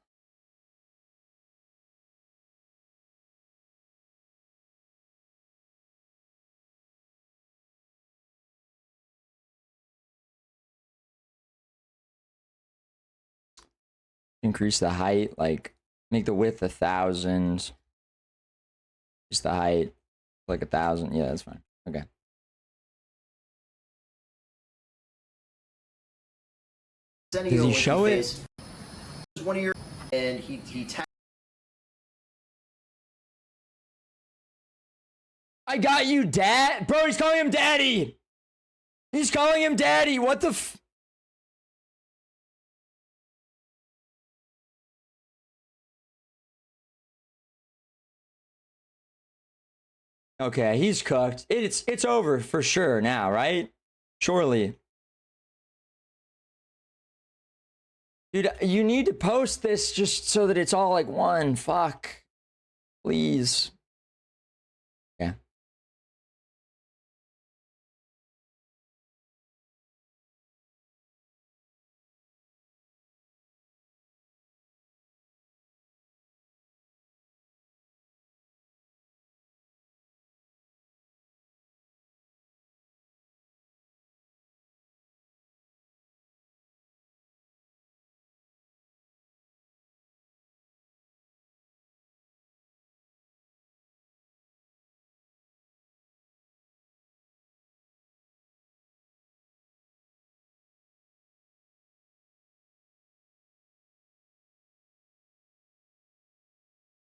Increase the height, like make the width 1,000. Just the height, like 1,000. Yeah, that's fine. Okay. Does he show it? One of your and he I got you, Dad. Bro, he's calling him Daddy. He's calling him Daddy. What the f? Okay, he's cooked. It's over for sure now, right? Surely. Dude, you need to post this just so that it's all like one. Fuck. Please. Yeah.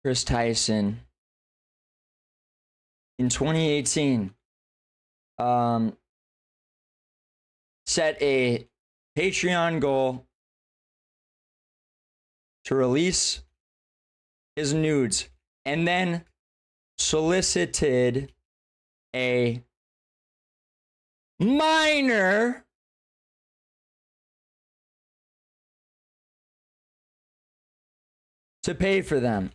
Kris Tyson in 2018 set a Patreon goal to release his nudes and then solicited a minor to pay for them.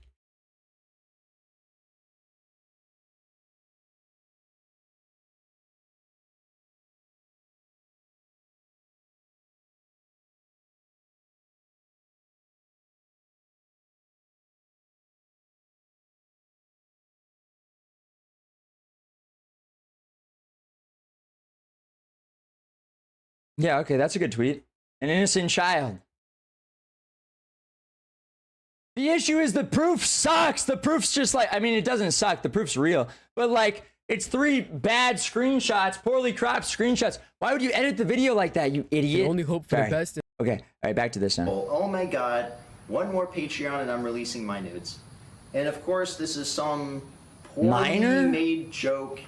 Yeah, okay, that's a good tweet. An innocent child. The issue is the proof sucks. The proof's just like, I mean, it doesn't suck. The proof's real. But like, it's 3 bad screenshots, poorly cropped screenshots. Why would you edit the video like that, you idiot? Only hope for the best. Okay, all right, back to this now. Oh my God, one more Patreon and I'm releasing my nudes. And of course, this is some poorly made joke.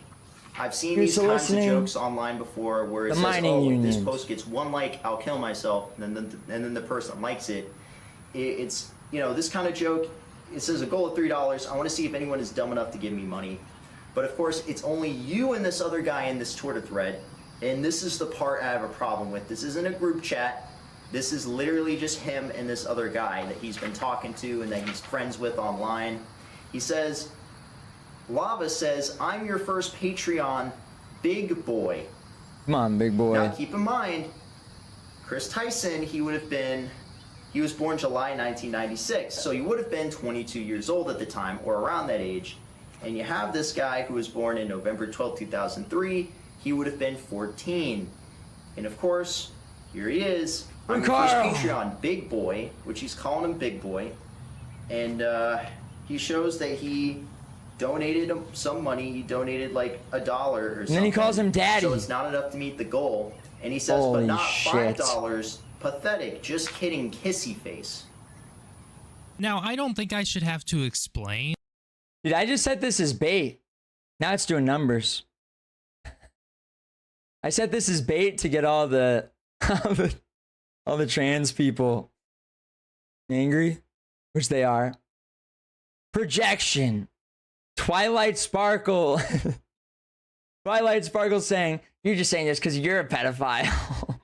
I've seen these kinds of jokes online before where it says, "Oh, if this post gets 1 like, I'll kill myself," and then the person likes it. It's, you know, this kind of joke. It says a goal of $3. I want to see if anyone is dumb enough to give me money. But of course, it's only you and this other guy in this Twitter thread, and this is the part I have a problem with. This isn't a group chat. This is literally just him and this other guy that he's been talking to and that he's friends with online. He says, Lava says, I'm your first Patreon big boy. Come on, big boy. Now keep in mind, Kris Tyson, he was born July 1996, so he would have been 22 years old at the time, or around that age. And you have this guy who was born in November 12, 2003, he would have been 14. And of course, here he is, I'm your first Patreon big boy, which he's calling him big boy. And he shows that he donated some money, he donated like $1 or something. And then he calls him daddy. So it's not enough to meet the goal. And he says, Holy but not shit. $5. Pathetic. Just kidding, kissy face. Now, I don't think I should have to explain. Dude, I just set this as bait. Now it's doing numbers. I set this as bait to get all the all the trans people angry, which they are. Projection. Twilight Sparkle. Twilight Sparkle saying, you're just saying this because you're a pedophile.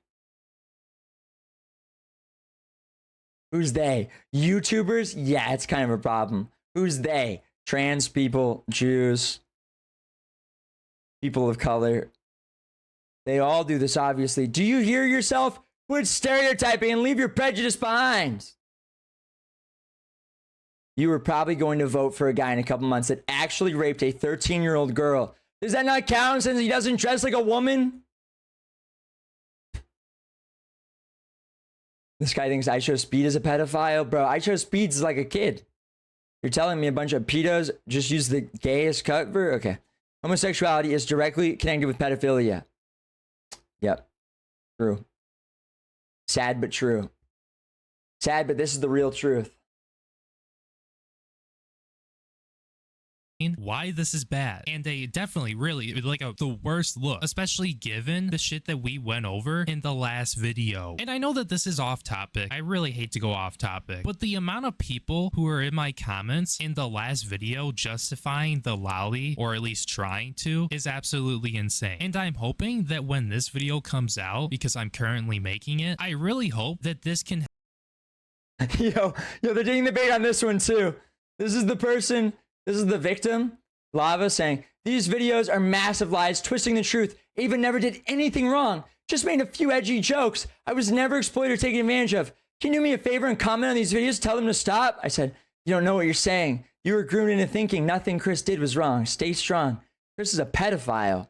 Who's they? YouTubers? Yeah, it's kind of a problem. Who's they? Trans people, Jews, people of color. They all do this, obviously. Do you hear yourself? Quit stereotyping and leave your prejudice behind. You were probably going to vote for a guy in a couple months that actually raped a 13-year-old girl. Does that not count since he doesn't dress like a woman? This guy thinks I Show Speed is a pedophile. Bro, I Show Speed's like a kid. You're telling me a bunch of pedos just use the gayest cover? Okay. Homosexuality is directly connected with pedophilia. Yep. True. Sad but true. Sad, but this is the real truth. Why this is bad, and they definitely really like the worst look, especially given the shit that we went over in the last video. And I know that this is off topic, I really hate to go off topic, but the amount of people who are in my comments in the last video justifying the lolly, or at least trying to, is absolutely insane. And I'm hoping that when this video comes out, because I'm currently making it, I really hope that this can Yo, they're taking the bait on this one too. This is the person, this is the victim, Lava, saying, these videos are massive lies, twisting the truth. Ava never did anything wrong. Just made a few edgy jokes. I was never exploited or taken advantage of. Can you do me a favor and comment on these videos? Tell them to stop. I said, you don't know what you're saying. You were groomed into thinking nothing Kris did was wrong. Stay strong. Kris is a pedophile.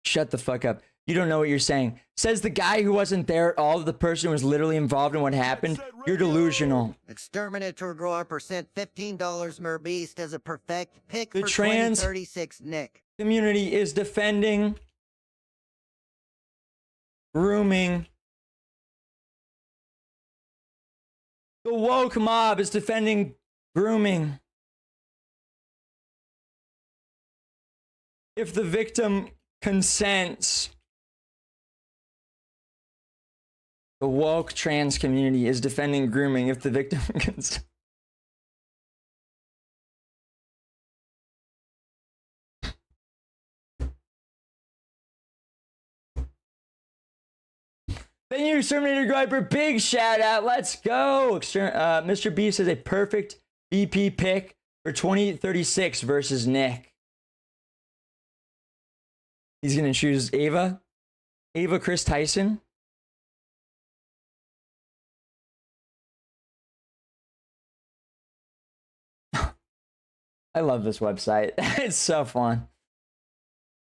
Shut the fuck up. You don't know what you're saying. Says the guy who wasn't there at all, the person who was literally involved in what happened. You're delusional. Exterminator Grower percent $15 mer beast as a perfect pick The for trans 2036 Nick. community is defending grooming. The woke mob is defending grooming. If the victim consents, the woke trans community is defending grooming if the victim consents. Thank you, Exterminator Griper. Big shout out. Let's go. Mr. Beast has a perfect BP pick for 2036 versus Nick. He's going to choose Ava. Kris Tyson. I love this website. It's so fun.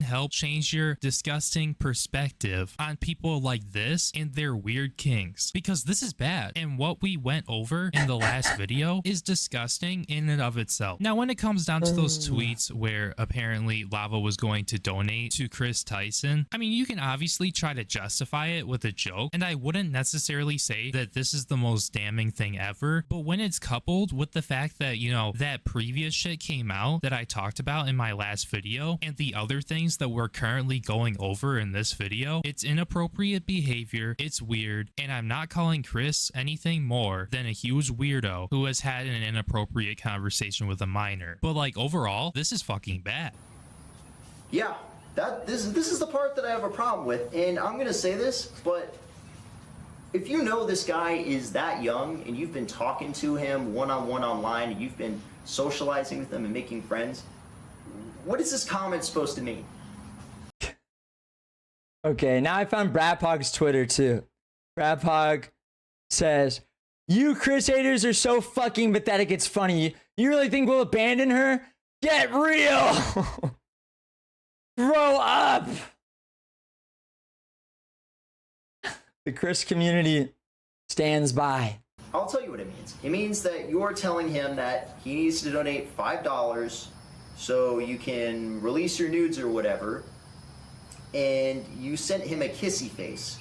Help change your disgusting perspective on people like this and their weird kinks, because this is bad, and what we went over in the last video is disgusting in and of itself. Now, when it comes down to those tweets where apparently Lava was going to donate to Kris Tyson, I mean, you can obviously try to justify it with a joke, and I wouldn't necessarily say that this is the most damning thing ever, but when it's coupled with the fact that, you know, that previous shit came out that I talked about in my last video, and the other things that we're currently going over in this video, it's inappropriate behavior, it's weird, and I'm not calling Kris anything more than a huge weirdo who has had an inappropriate conversation with a minor. But like, overall, this is fucking bad. Yeah, this is the part that I have a problem with, and I'm gonna say this, but If you know this guy is that young and you've been talking to him one-on-one online and you've been socializing with him and making friends, what is this comment supposed to mean? Okay, now I found Brad Pog's Twitter too. Brad Pog says, "You Kris haters are so fucking pathetic, it's funny. You really think we'll abandon her? Get real! Grow up!" The Kris community stands by. I'll tell you what it means. It means that you're telling him that he needs to donate $5 so you can release your nudes or whatever, and you sent him a kissy face.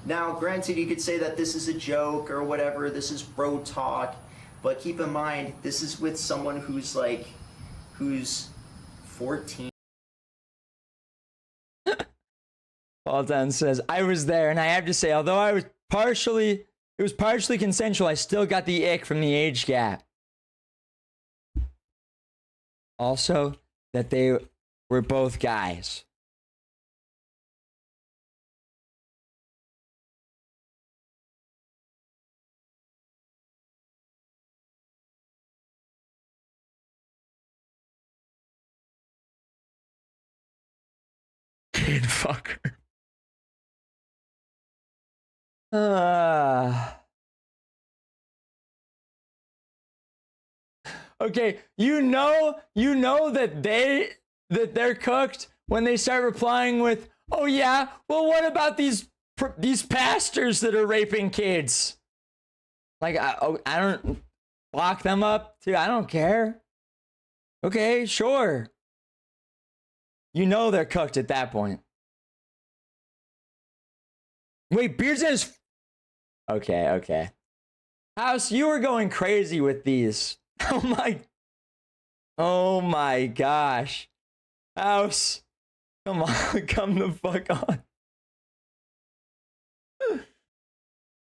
Now, granted, you could say that this is a joke or whatever, this is bro talk, but keep in mind, this is with someone who's 14. Paul says, "I was there, and I have to say, although it was partially consensual, I still got the ick from the age gap. Also, that they were both guys." Kid fucker. Okay, you know that they're cooked when they start replying with, "Oh yeah, well what about these pastors that are raping kids?" Like I don't lock them up too. I don't care. Okay, sure. You know they're cooked at that point. Wait, Beardson is... Okay. House, you were going crazy with these. Oh my gosh. House, come on, come the fuck on.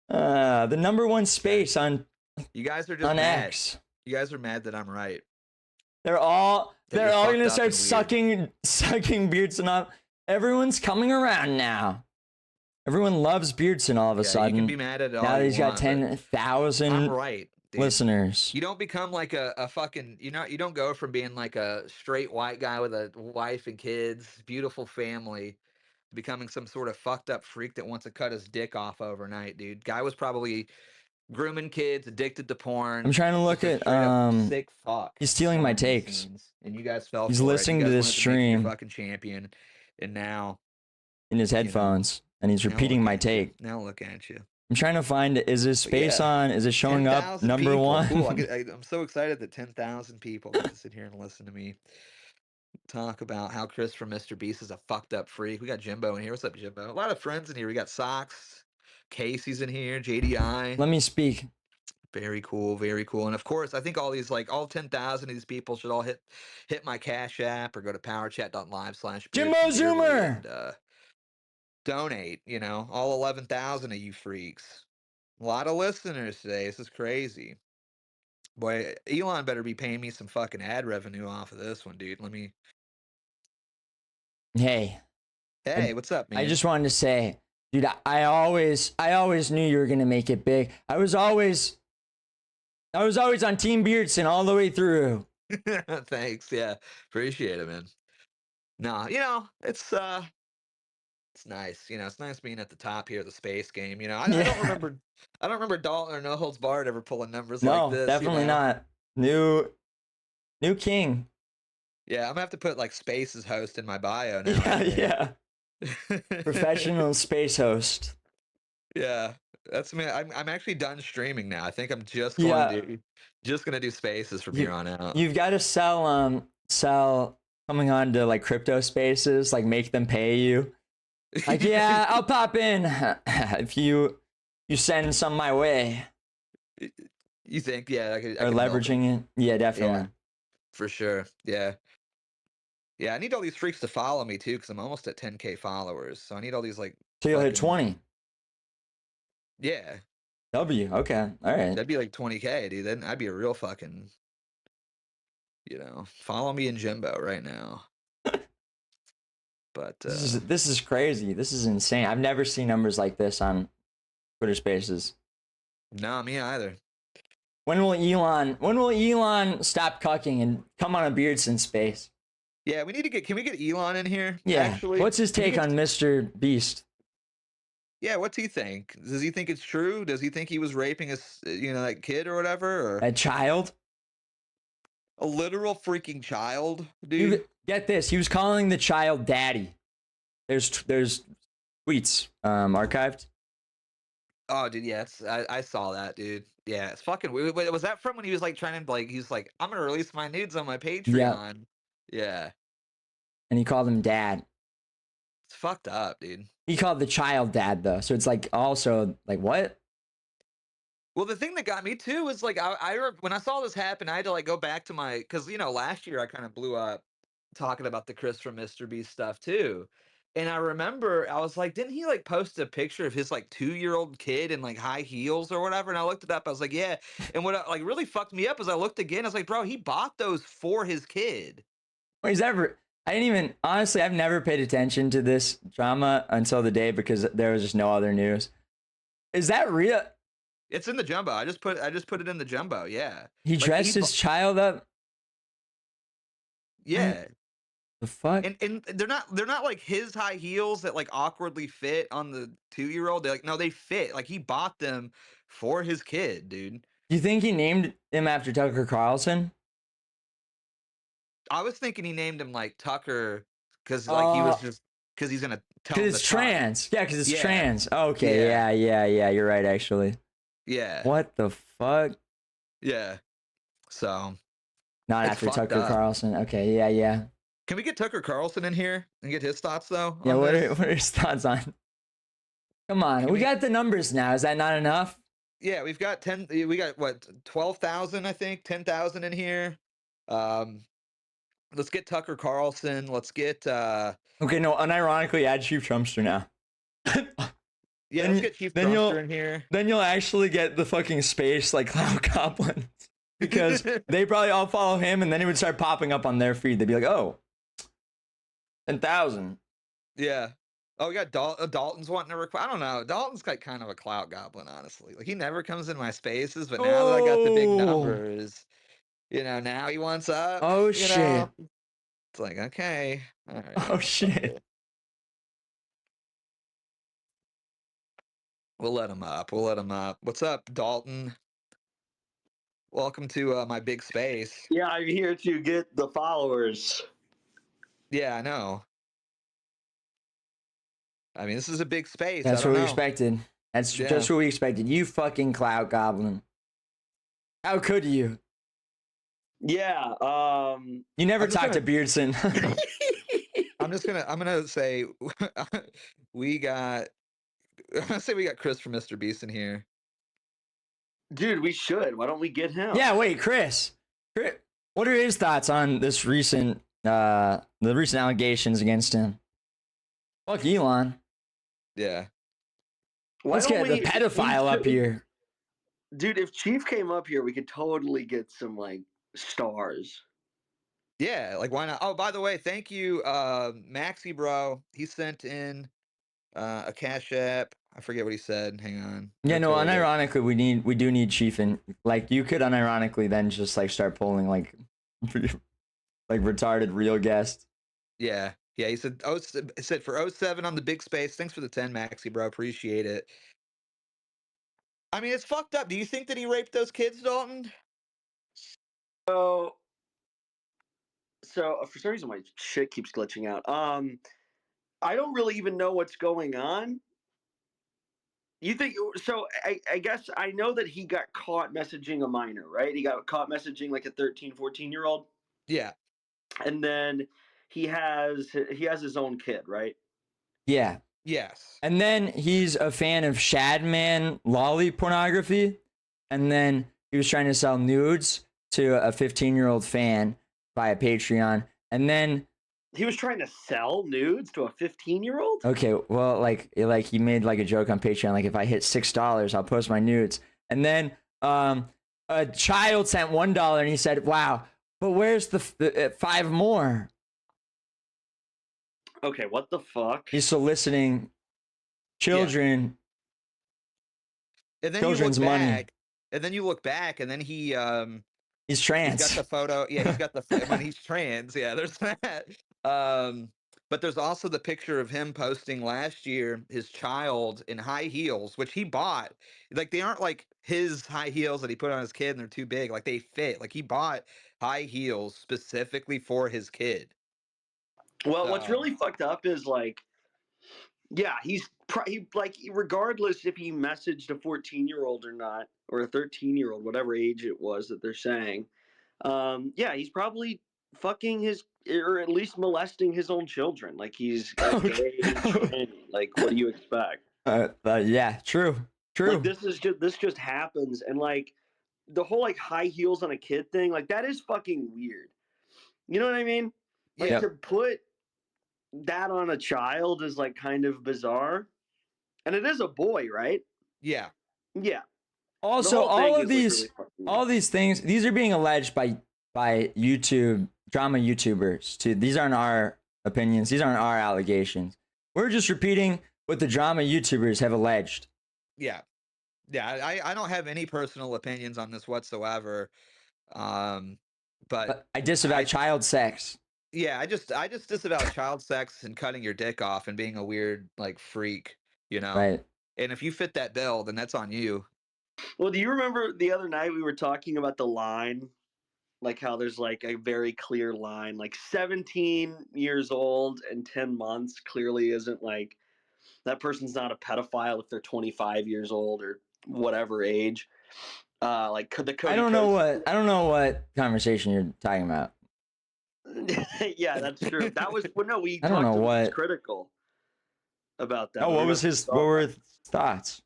The number one space on... You guys are just on mad. X. You guys are mad that I'm right. They're all gonna start fucked up and sucking Beardson up. Everyone's coming around now. Everyone loves Beardson all of a sudden. You can be mad at it all now that you he's got want, but 10,000 I'm right, dude. listeners. You don't become like a fucking, you don't go from being like a straight white guy with a wife and kids, beautiful family, to becoming some sort of fucked up freak that wants to cut his dick off overnight, dude. Guy was probably grooming kids, addicted to porn. I'm trying to look just a at straight up sick fuck. He's stealing my behind the takes. scenes, and you guys fell He's for it. listening You to guys this wanted to make your stream fucking champion, and now in his headphones, and he's repeating my take. now look at you. I'm trying to find it. Is this space on? Is it showing up 10,000 number people. one? Cool. I'm so excited that 10,000 people get to sit here and listen to me talk about how Kris from Mr. Beast is a fucked up freak. We got Jimbo in here. What's up, Jimbo? A lot of friends in here. We got Socks. Casey's in here. JDI. Let me speak. Very cool, very cool. And of course, I think all these, like all 10,000 of these people should all hit my Cash App or go to powerchat.live/JimboZoomer JimboZoomer. Donate. All 11,000 of you freaks. A lot of listeners today. This is crazy. Boy, Elon better be paying me some fucking ad revenue off of this one, dude. Hey, what's up, man? I just wanted to say, dude, I always knew you were gonna make it big. I was always on Team Beardson all the way through. Thanks. Yeah, appreciate it, man. No, it's nice. It's nice being at the top here of the space game. I don't remember Dalton or No Holds Barred ever pulling numbers like this. No, definitely not. New king. Yeah, I'm gonna have to put like space as host in my bio now. Yeah. Professional space host. Yeah, that's me. I'm actually done streaming now. I think I'm just going to do spaces from here on out. You've got to sell coming on to like crypto spaces, like make them pay you. Like, yeah, I'll pop in if you send some my way. You think? Yeah, I could leveraging it. Yeah, definitely. Yeah, for sure. Yeah. Yeah, I need all these freaks to follow me too, because I'm almost at 10K followers. So I need all these like. So you'll hit 20. Yeah. W. Okay. All right. That'd be like 20K, dude. Then I'd be a real fucking. Follow me in Jimbo right now. But this is crazy. This is insane. I've never seen numbers like this on Twitter Spaces. No, me either. When will Elon stop cucking and come on a Beardson Space? Yeah, we need to get. Can we get Elon in here? Yeah. Actually, What's his Can we take get- on Mr. Beast? Yeah, what's he think? Does he think it's true? Does he think he was raping that kid or whatever? Or A child? a literal freaking child, dude? Get this. He was calling the child daddy. There's tweets archived. Oh, dude, yes, I saw that, dude. Yeah, it's fucking weird. Wait, was that from when he was like trying to like? He's like, I'm gonna release my nudes on my Patreon. Yeah, And he called him dad. it's fucked up, dude. He called the child dad though. So it's like also like what? Well, the thing that got me too was like when I saw this happen, I had to like go back to my because last year I kind of blew up talking about the Chris from Mr. Beast stuff too. And I remember I was like, didn't he like post a picture of his like 2-year-old kid in like high heels or whatever? And I looked it up. I was like, yeah. And what like really fucked me up is I looked again. I was like, bro, he bought those for his kid. I didn't even honestly. I've never paid attention to this drama until the day because there was just no other news. Is that real? It's in the jumbo. I just put it in the jumbo. Yeah. He Like, dressed his child up. Yeah. The fuck? And they're not like his high heels that like awkwardly fit on the 2-year-old. They're like, no, they fit. Like he bought them for his kid, dude. Do you think he named him after Tucker Carlson? I was thinking he named him like Tucker because like he was just because he's gonna tell him Because it's trans. Yeah, because it's Yeah. trans. Okay, yeah. You're right, actually. Yeah. What the fuck? Yeah. So Not it's after fucked Tucker up. Carlson. Okay, yeah. Can we get Tucker Carlson in here and get his thoughts though? Yeah, on what this? are his thoughts on? Come on, we got the numbers now. Is that not enough? Yeah, we've got 10. We got what 12,000, I think 10,000 in here. Let's get Tucker Carlson. Let's get. Okay, no, unironically, add Chief Trumpster now. Yeah, let's get Chief Trumpster in here. Then you'll actually get the fucking space like Cloud Goblin. Because they probably all follow him and then it would start popping up on their feed. They'd be like, oh, 10,000. Yeah. Oh, we got Dalton's wanting to request. I don't know. Dalton's like kind of a clout goblin, honestly. Like he never comes in my spaces, but now that I got the big numbers, now he wants up. Oh, shit. It's like, okay. All right. Oh, shit. We'll let him up. What's up, Dalton? Welcome to my big space. Yeah, I'm here to get the followers. Yeah, I know. I mean, this is a big space. That's I don't what we know. expected. That's just what we expected. You fucking Cloud Goblin. How could you? Yeah. You never talked to Beardson. I'm gonna say we got Chris from Mr. Beast in here. Dude, we should. Why don't we get him? Yeah, wait, Chris. What are his thoughts on this recent the recent allegations against him? Fuck Elon. Yeah. Let's get the pedophile up here. Dude, if Chief came up here, we could totally get some like stars. Yeah, like why not? Oh, by the way, thank you, Maxi bro. He sent in a Cash App. I forget what he said. Hang on. Yeah, no, unironically, we do need Chief in. Like, you could unironically then just like start pulling like retarded real guests. Yeah. Yeah, he said for 07 on the big space. Thanks for the 10, Maxi bro. Appreciate it. I mean, it's fucked up. Do you think that he raped those kids, Dalton? So for some reason my shit keeps glitching out. I don't really even know what's going on. You think so? I guess I know that he got caught messaging a minor, right? He got caught messaging like a 13, 14-year-old. Yeah. And then he has his own kid, right? Yeah. Yes. And then he's a fan of Shadman lolly pornography. And then he was trying to sell nudes to a 15-year-old fan via Patreon. And then he was trying to sell nudes to a 15-year-old? Okay, well, like he made like a joke on Patreon, like if I hit $6, I'll post my nudes. And then a child sent $1 and he said, wow, but where's the 5 more? Okay, what the fuck? He's soliciting children And then children's you look money. back, and then you look back, and then He's trans. He's got the photo. Yeah, he's got the when he's trans. Yeah, there's that. But there's also the picture of him posting last year his child in high heels, which he bought. Like they aren't like his high heels that he put on his kid, and they're too big. Like they fit. Like he bought high heels specifically for his kid. Well, what's really fucked up is like, yeah, regardless if he messaged a 14-year-old or not, or a 13-year-old, whatever age it was that they're saying, yeah, he's probably fucking his, or at least molesting his own children. Like he's a gay tranny. Like, what do you expect? Yeah, true. Like this just happens, and like the whole like high heels on a kid thing, like that is fucking weird. You know what I mean? Like to put that on a child is like kind of bizarre, and it is a boy, right? Yeah. Yeah. Also, all of these, really all these things, these are being alleged by YouTube drama YouTubers too. These aren't our opinions. These aren't our allegations. We're just repeating what the drama YouTubers have alleged. Yeah. Yeah. I don't have any personal opinions on this whatsoever. But I disavow child sex. Yeah, I just disavow child sex and cutting your dick off and being a weird like freak, you know. Right. And if you fit that bill, then that's on you. Well, do you remember the other night we were talking about the line? Like how there's like a very clear line, like 17 years old and 10 months clearly isn't like, that person's not a pedophile if they're 25 years old or whatever age. Like the Cody I don't know what conversation you're talking about. Yeah, that's true. That was we I don't know talked what was critical about that. Oh, what were his thoughts?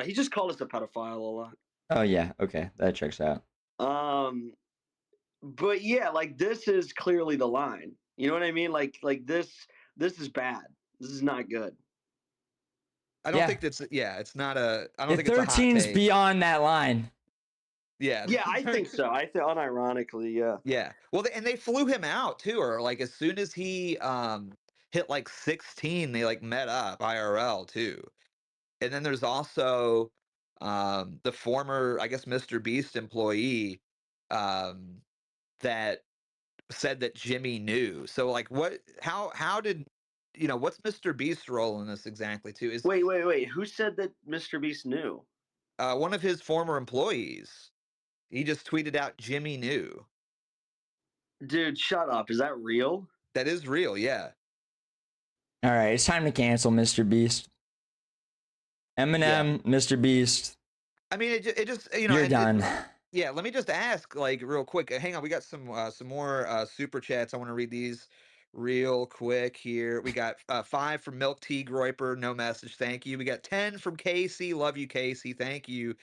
He just called us a pedophile a lot. Oh yeah, okay, that checks out. But yeah, like this is clearly the line. You know what I mean? Like this is bad. This is not good. I don't think that's it's not a I don't think it's a hot 13's take. beyond that line. Yeah. Yeah, I think so. I think unironically, yeah. Yeah. Well, and they flew him out too, or like as soon as he hit like 16, they like met up IRL too. And then there's also the former, I guess, Mr. Beast employee that said that Jimmy knew. So like how did what's Mr. Beast's role in this exactly too? Is Wait. Who said that Mr. Beast knew? One of his former employees. He just tweeted out Jimmy knew. Dude, shut up. Is that real? That is real, yeah. All right, it's time to cancel Mr. Beast. Eminem, Mr. Beast. I mean, it just you're done. Yeah, let me just ask, like, real quick. Hang on, we got some more super chats. I want to read these real quick here. We got 5 from Milk Tea Groiper, no message, thank you. We got 10 from Casey, love you, Casey, thank you.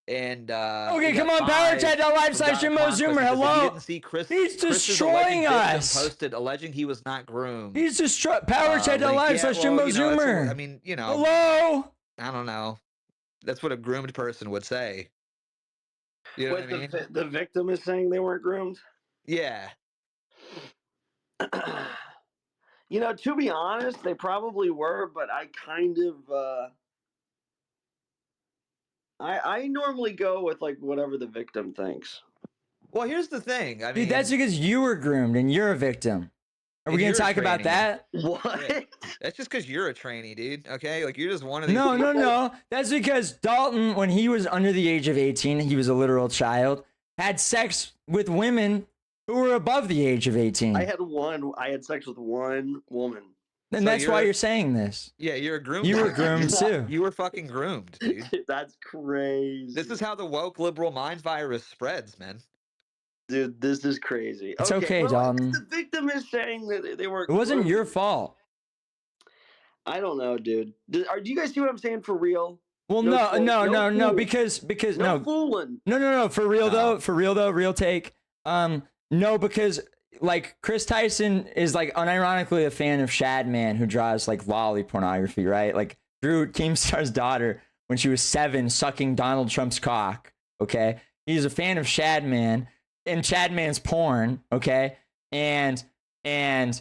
And okay, come on, PowerChat.live/JimboZoomer. Hello. He didn't see Kris. He's destroying us. Posted alleging he was not groomed. He's destroying PowerChat.live/JimboZoomer. I mean, Hello. I don't know. That's what a groomed person would say. You know what I mean? The victim is saying they weren't groomed? Yeah. To be honest, they probably were, but I kind of I normally go with like whatever the victim thinks. Well, here's the thing. I mean, dude, that's because you were groomed and you're a victim. Are we gonna talk about that? What? Yeah. That's just because you're a trainee, dude. Okay, like you're just one of these. No. That's because Dalton, when he was under the age of 18, he was a literal child, had sex with women who were above the age of 18. I had sex with one woman. And that's why you're saying this. Yeah, you're a groomed. You were groomed too. You were fucking groomed, dude. That's crazy. This is how the woke liberal mind virus spreads, man. Dude, this is crazy. It's okay, Dalton. The victim is saying that they weren't. It wasn't your fault. I don't know, dude. Do you guys see what I'm saying for real? Well, no, because no fooling. No, for real though, real take. No, because like Kris Tyson is like unironically a fan of Shadman, who draws like lolly pornography, right? Like drew Keemstar's daughter when she was 7 sucking Donald Trump's cock. Okay, he's a fan of Shadman and Shadman's porn. Okay, and then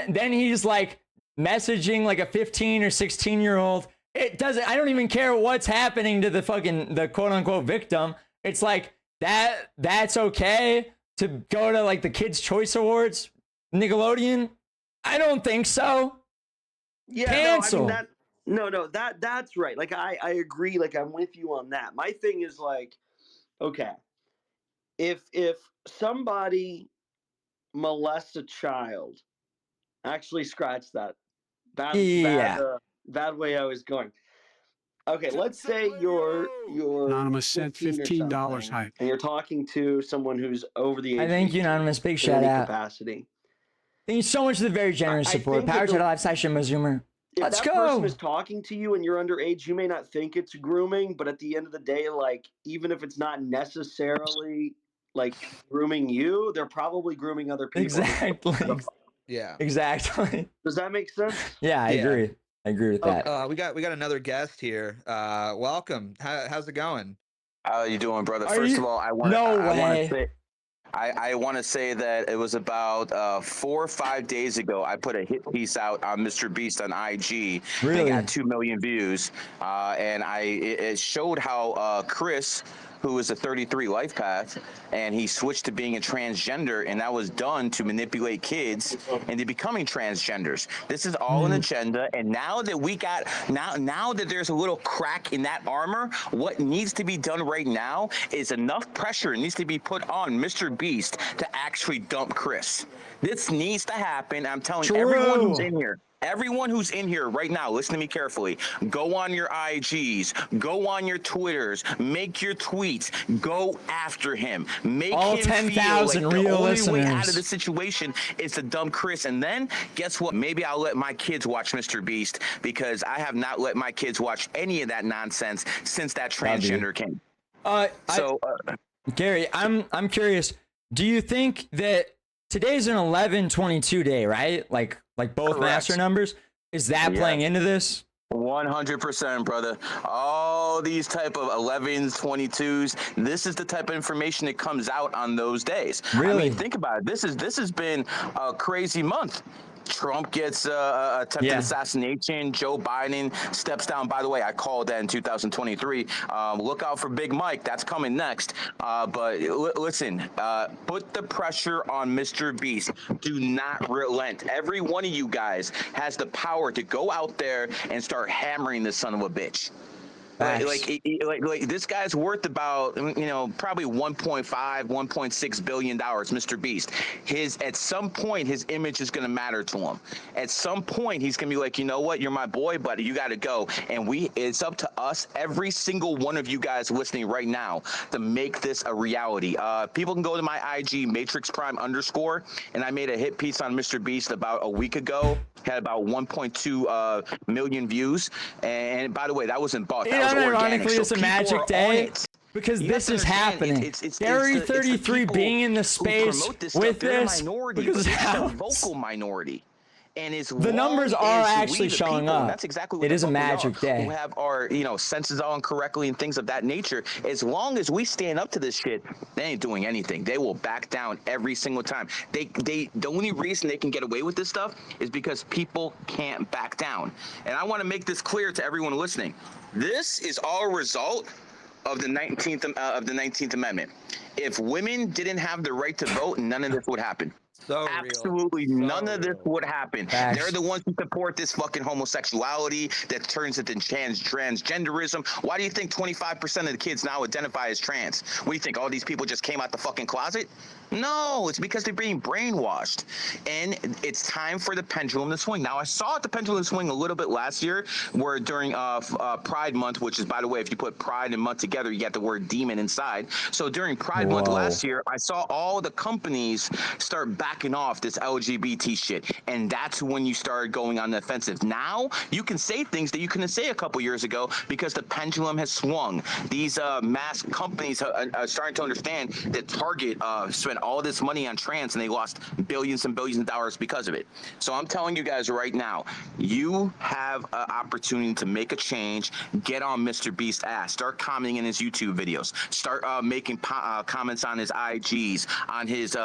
he's like messaging like a 15 or 16-year-old it doesn't. I don't even care what's happening to the quote unquote victim. It's like that's okay to go to like the Kids' Choice Awards, Nickelodeon. I don't think so. Yeah, Cancel. That's right. Like I agree. Like I'm with you on that. My thing is like, okay, if somebody molests a child, actually scratch that. Bad way I was going. Okay, let's say you're Anonymous sent $15. Hi. And you're talking to someone who's over the age. I thank you, Anonymous. Big shout out. Capacity. Thank you so much for the very generous support. Power to the live session, JimboZoomer. Let's go. If that person is talking to you and you're underage, you may not think it's grooming, but at the end of the day, like even if it's not necessarily like grooming you, they're probably grooming other people. Exactly. Yeah. Exactly. Does that make sense? Yeah, I agree. I agree with that. We got another guest here. Welcome. How's it going? How you doing, brother? First of all, I want to say that it was about 4 or 5 days ago. I put a hit piece out on Mr. Beast on IG. Really? It got 2 million views, and it showed how Kris, who is a 33 life path, and he switched to being a transgender, and that was done to manipulate kids into becoming transgenders. This is all an agenda, and now that now that there's a little crack in that armor, what needs to be done right now is enough pressure needs to be put on Mr. Beast to actually dump Kris. This needs to happen. I'm telling everyone who's in here. Everyone who's in here right now, listen to me carefully. Go on your IGs, go on your Twitters, make your tweets, go after him. Make all him 10,000 feel like real the only listeners. way out of the situation is to dump Kris. And then, guess what? Maybe I'll let my kids watch Mr. Beast, because I have not let my kids watch any of that nonsense since that transgender came. Gary, I'm curious. Do you think that today's an 11/22 day, right? Like both Correct. master numbers. Is that playing into this? 100%, brother. All these type of 11s, 22s. This is the type of information that comes out on those days. Really? I mean, think about it. This has been a crazy month. Trump gets attempted assassination. Joe Biden steps down. By the way, I called that in 2023. Look out for Big Mike. That's coming next. But listen, put the pressure on Mr. Beast. Do not relent. Every one of you guys has the power to go out there and start hammering this son of a bitch. Like this guy's worth about, probably 1.5, 1.6 billion dollars, Mr. Beast. At some point, his image is going to matter to him. At some point, he's going to be like, you know what, you're my boy, but you got to go. And it's up to us, every single one of you guys listening right now, to make this a reality. People can go to my IG, Matrix Prime _, and I made a hit piece on Mr. Beast about a week ago. Had about 1.2 million views. And by the way, that wasn't bought. That was organic. Ironically, it's a magic day because this is happening. Gary 33 being in the space with this, because it's a vocal minority. And the numbers are actually showing up. That's exactly what it is a magic day. Who have our senses on correctly and things of that nature. As long as we stand up to this shit, they ain't doing anything. They will back down every single time. The only reason they can get away with this stuff is because people can't back down. And I want to make this clear to everyone listening. This is all a result of the 19th Amendment. If women didn't have the right to vote, none of this would happen. Absolutely none of this would happen. They're the ones who support this fucking homosexuality that turns into transgenderism. Why do you think 25% of the kids now identify as trans? What do you think? All these people just came out the fucking closet? No, it's because they're being brainwashed. And it's time for the pendulum to swing. Now, I saw the pendulum swing a little bit last year, where during Pride Month, which is, by the way, if you put Pride and Month together, you get the word demon inside. So during Pride Month last year, I saw all the companies start backing off this LGBT shit. And that's when you started going on the offensive. Now, you can say things that you couldn't say a couple years ago because the pendulum has swung. These mass companies are starting to understand that Target spent all this money on trans and they lost billions and billions of dollars because of it. So I'm telling you guys right now, you have an opportunity to make a change. Get on Mr. Beast's ass. Start commenting in his YouTube videos. Start making comments on his IGs, on his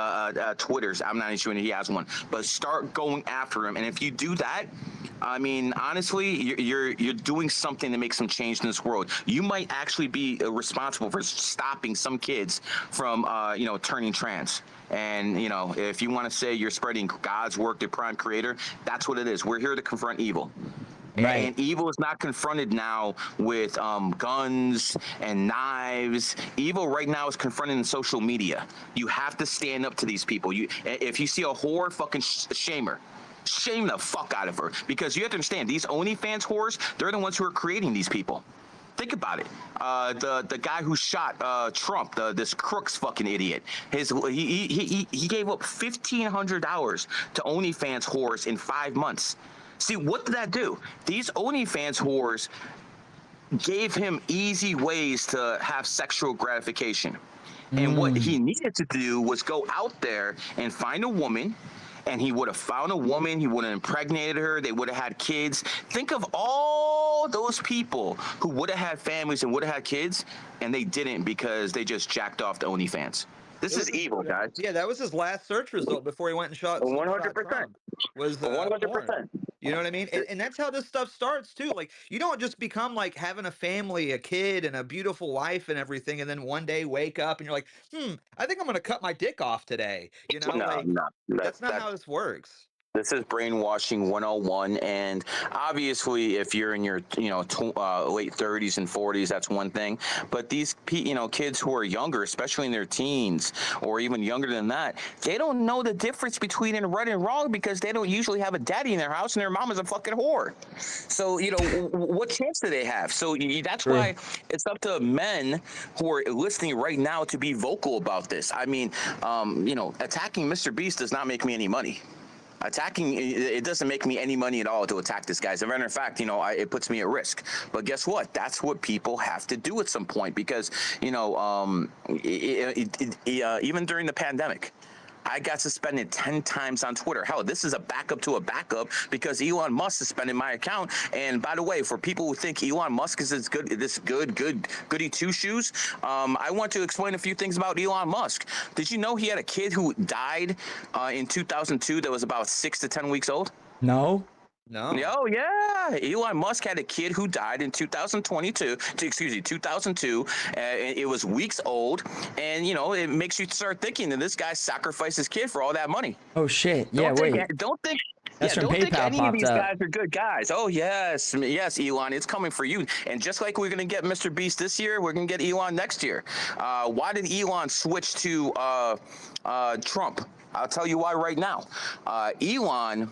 Twitters. I'm not an issue and he has one, but start going after him. And if you do that, I mean, honestly, you're doing something to make some change in this world. You might actually be responsible for stopping some kids from, turning trans. And, if you want to say you're spreading God's work, the prime creator, that's what it is. We're here to confront evil. Right. And evil is not confronted now with guns and knives. Evil right now is confronted in social media. You have to stand up to these people. If you see a whore, fucking shame her. Shame the fuck out of her. Because you have to understand, these OnlyFans whores, they're the ones who are creating these people. Think about it. The guy who shot Trump, this Crooks fucking idiot. He gave up $1,500 to OnlyFans whores in 5 months. See, what did that do? These OnlyFans whores gave him easy ways to have sexual gratification. And what he needed to do was go out there and find a woman, and he would have found a woman, he would have impregnated her, they would have had kids. Think of all those people who would have had families and would have had kids, and they didn't because they just jacked off to OnlyFans. This is evil, guys. Yeah, that was his last search result before he went and shot 100%. Was 100%. You know what I mean? And that's how this stuff starts too. Like, you don't just become like having a family, a kid, and a beautiful wife and everything, and then one day wake up and you're like, I think I'm gonna cut my dick off today. No, that's not how this works. This is brainwashing 101, and obviously, if you're in your late 30s and 40s, that's one thing. But these kids who are younger, especially in their teens or even younger than that, they don't know the difference between right and wrong because they don't usually have a daddy in their house and their mom is a fucking whore. So what chance do they have? So that's why it's up to men who are listening right now to be vocal about this. I mean, attacking Mr. Beast does not make me any money. It doesn't make me any money at all to attack this guy. As a matter of fact, it puts me at risk. But guess what? That's what people have to do at some point because, even during the pandemic, I got suspended 10 times on Twitter. Hell, this is a backup to a backup because Elon Musk suspended my account. And by the way, for people who think Elon Musk is this goody two shoes, I want to explain a few things about Elon Musk. Did you know he had a kid who died in 2002 that was about 6 to 10 weeks old? No. Oh, yeah. Elon Musk had a kid who died in 2002. It was weeks old. And, it makes you start thinking that this guy sacrificed his kid for all that money. Oh, shit. Don't think PayPal any of these popped up. guys are good guys. Oh, yes, Elon, it's coming for you. And just like we're going to get Mr. Beast this year, we're going to get Elon next year. Why did Elon switch to Trump? I'll tell you why right now. Elon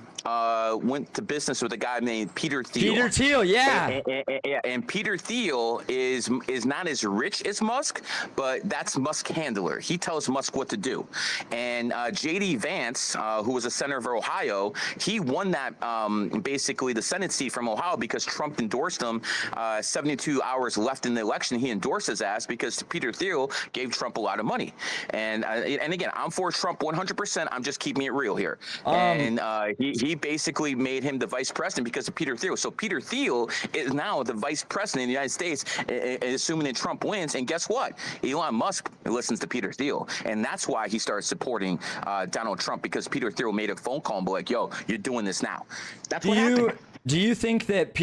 went to business with a guy named Peter Thiel. Peter Thiel, yeah. And Peter Thiel is not as rich as Musk, but that's Musk's handler. He tells Musk what to do. And J.D. Vance, who was a senator of Ohio, he won that basically the Senate seat from Ohio because Trump endorsed him. 72 hours left in the election, he endorsed his ass because Peter Thiel gave Trump a lot of money. And again, I'm for Trump 100%. I'm just keeping it real here. And he basically made him the vice president because of Peter Thiel. So Peter Thiel is now the vice president of the United States, assuming that Trump wins. And guess what? Elon Musk listens to Peter Thiel. And that's why he started supporting Donald Trump, because Peter Thiel made a phone call and be like, yo, you're doing this now. That's what happened. Do you think that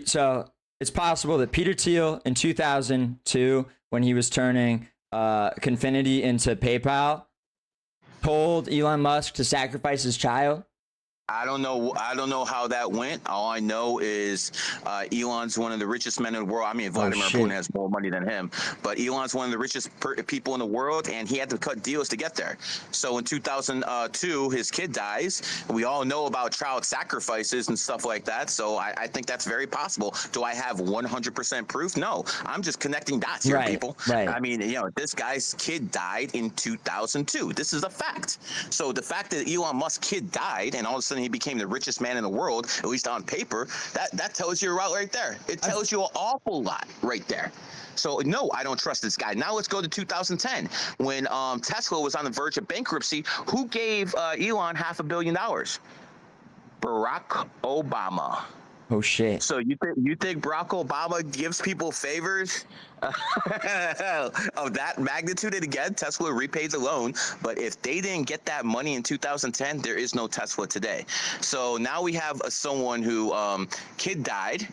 so it's possible that Peter Thiel in 2002, when he was turning Confinity into PayPal, told Elon Musk to sacrifice his child? I don't know how that went. All I know is Elon's one of the richest men in the world. I mean, Vladimir Putin has more money than him, but Elon's one of the richest people in the world, and he had to cut deals to get there. So in 2002, his kid dies. We all know about child sacrifices and stuff like that. So I think that's very possible. Do I have 100% proof? No. I'm just connecting dots here, people. Right. I mean, this guy's kid died in 2002. This is a fact. So the fact that Elon Musk's kid died and all of a sudden he became the richest man in the world, at least on paper, that tells you a lot right there. It tells you an awful lot right there. So no, I don't trust this guy. Now let's go to 2010 when Tesla was on the verge of bankruptcy. Who gave Elon $500 million? Barack Obama. Oh shit. So you think Barack Obama gives people favors of that magnitude? And again, Tesla repaid the loan, but if they didn't get that money in 2010, there is no Tesla today. So now we have someone who kid died,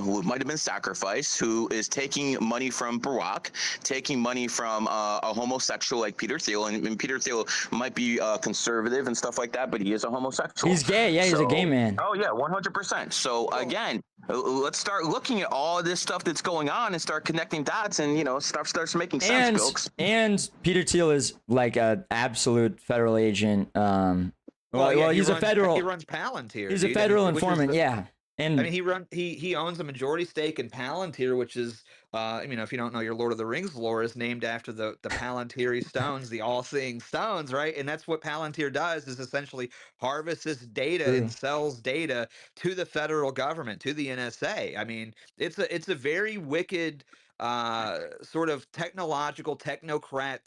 who might have been sacrificed, who is taking money from Barack, taking money from a homosexual like Peter Thiel, and Peter Thiel might be conservative and stuff like that, but he is a homosexual. He's gay. Yeah, he's a gay man. Oh yeah, 100%. So again, let's start looking at all this stuff that's going on and start connecting dots, and stuff starts making sense. Bilks. And Peter Thiel is like an absolute federal agent. Well, he's a federal. He runs Palantir. He's a federal informant. Yeah. And I mean, he owns a majority stake in Palantir, which is, if you don't know your Lord of the Rings lore, is named after the Palantiri stones, the all-seeing stones, right? And that's what Palantir does, is essentially harvests this data and sells data to the federal government, to the NSA. I mean, it's a very wicked sort of technological technocrat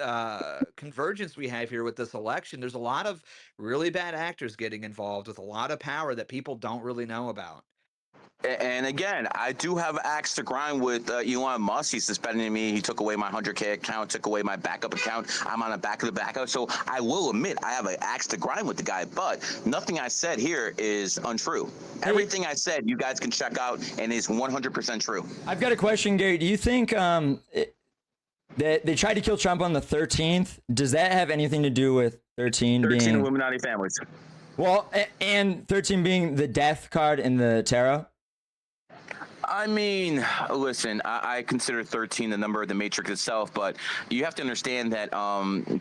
convergence we have here with this election. There's a lot of really bad actors getting involved with a lot of power that people don't really know about. And again, I do have an axe to grind with Elon Musk. He's suspending me. He took away my 100K account, took away my backup account. I'm on the back of the backup. So I will admit I have an axe to grind with the guy, but nothing I said here is untrue. Everything I said, you guys can check out and is 100% true. I've got a question, Gary. Do you think that they tried to kill Trump on the 13th? Does that have anything to do with 13 being Illuminati families? Well, and 13 being the death card in the tarot? I mean, listen, I consider 13 the number of the matrix itself, but you have to understand that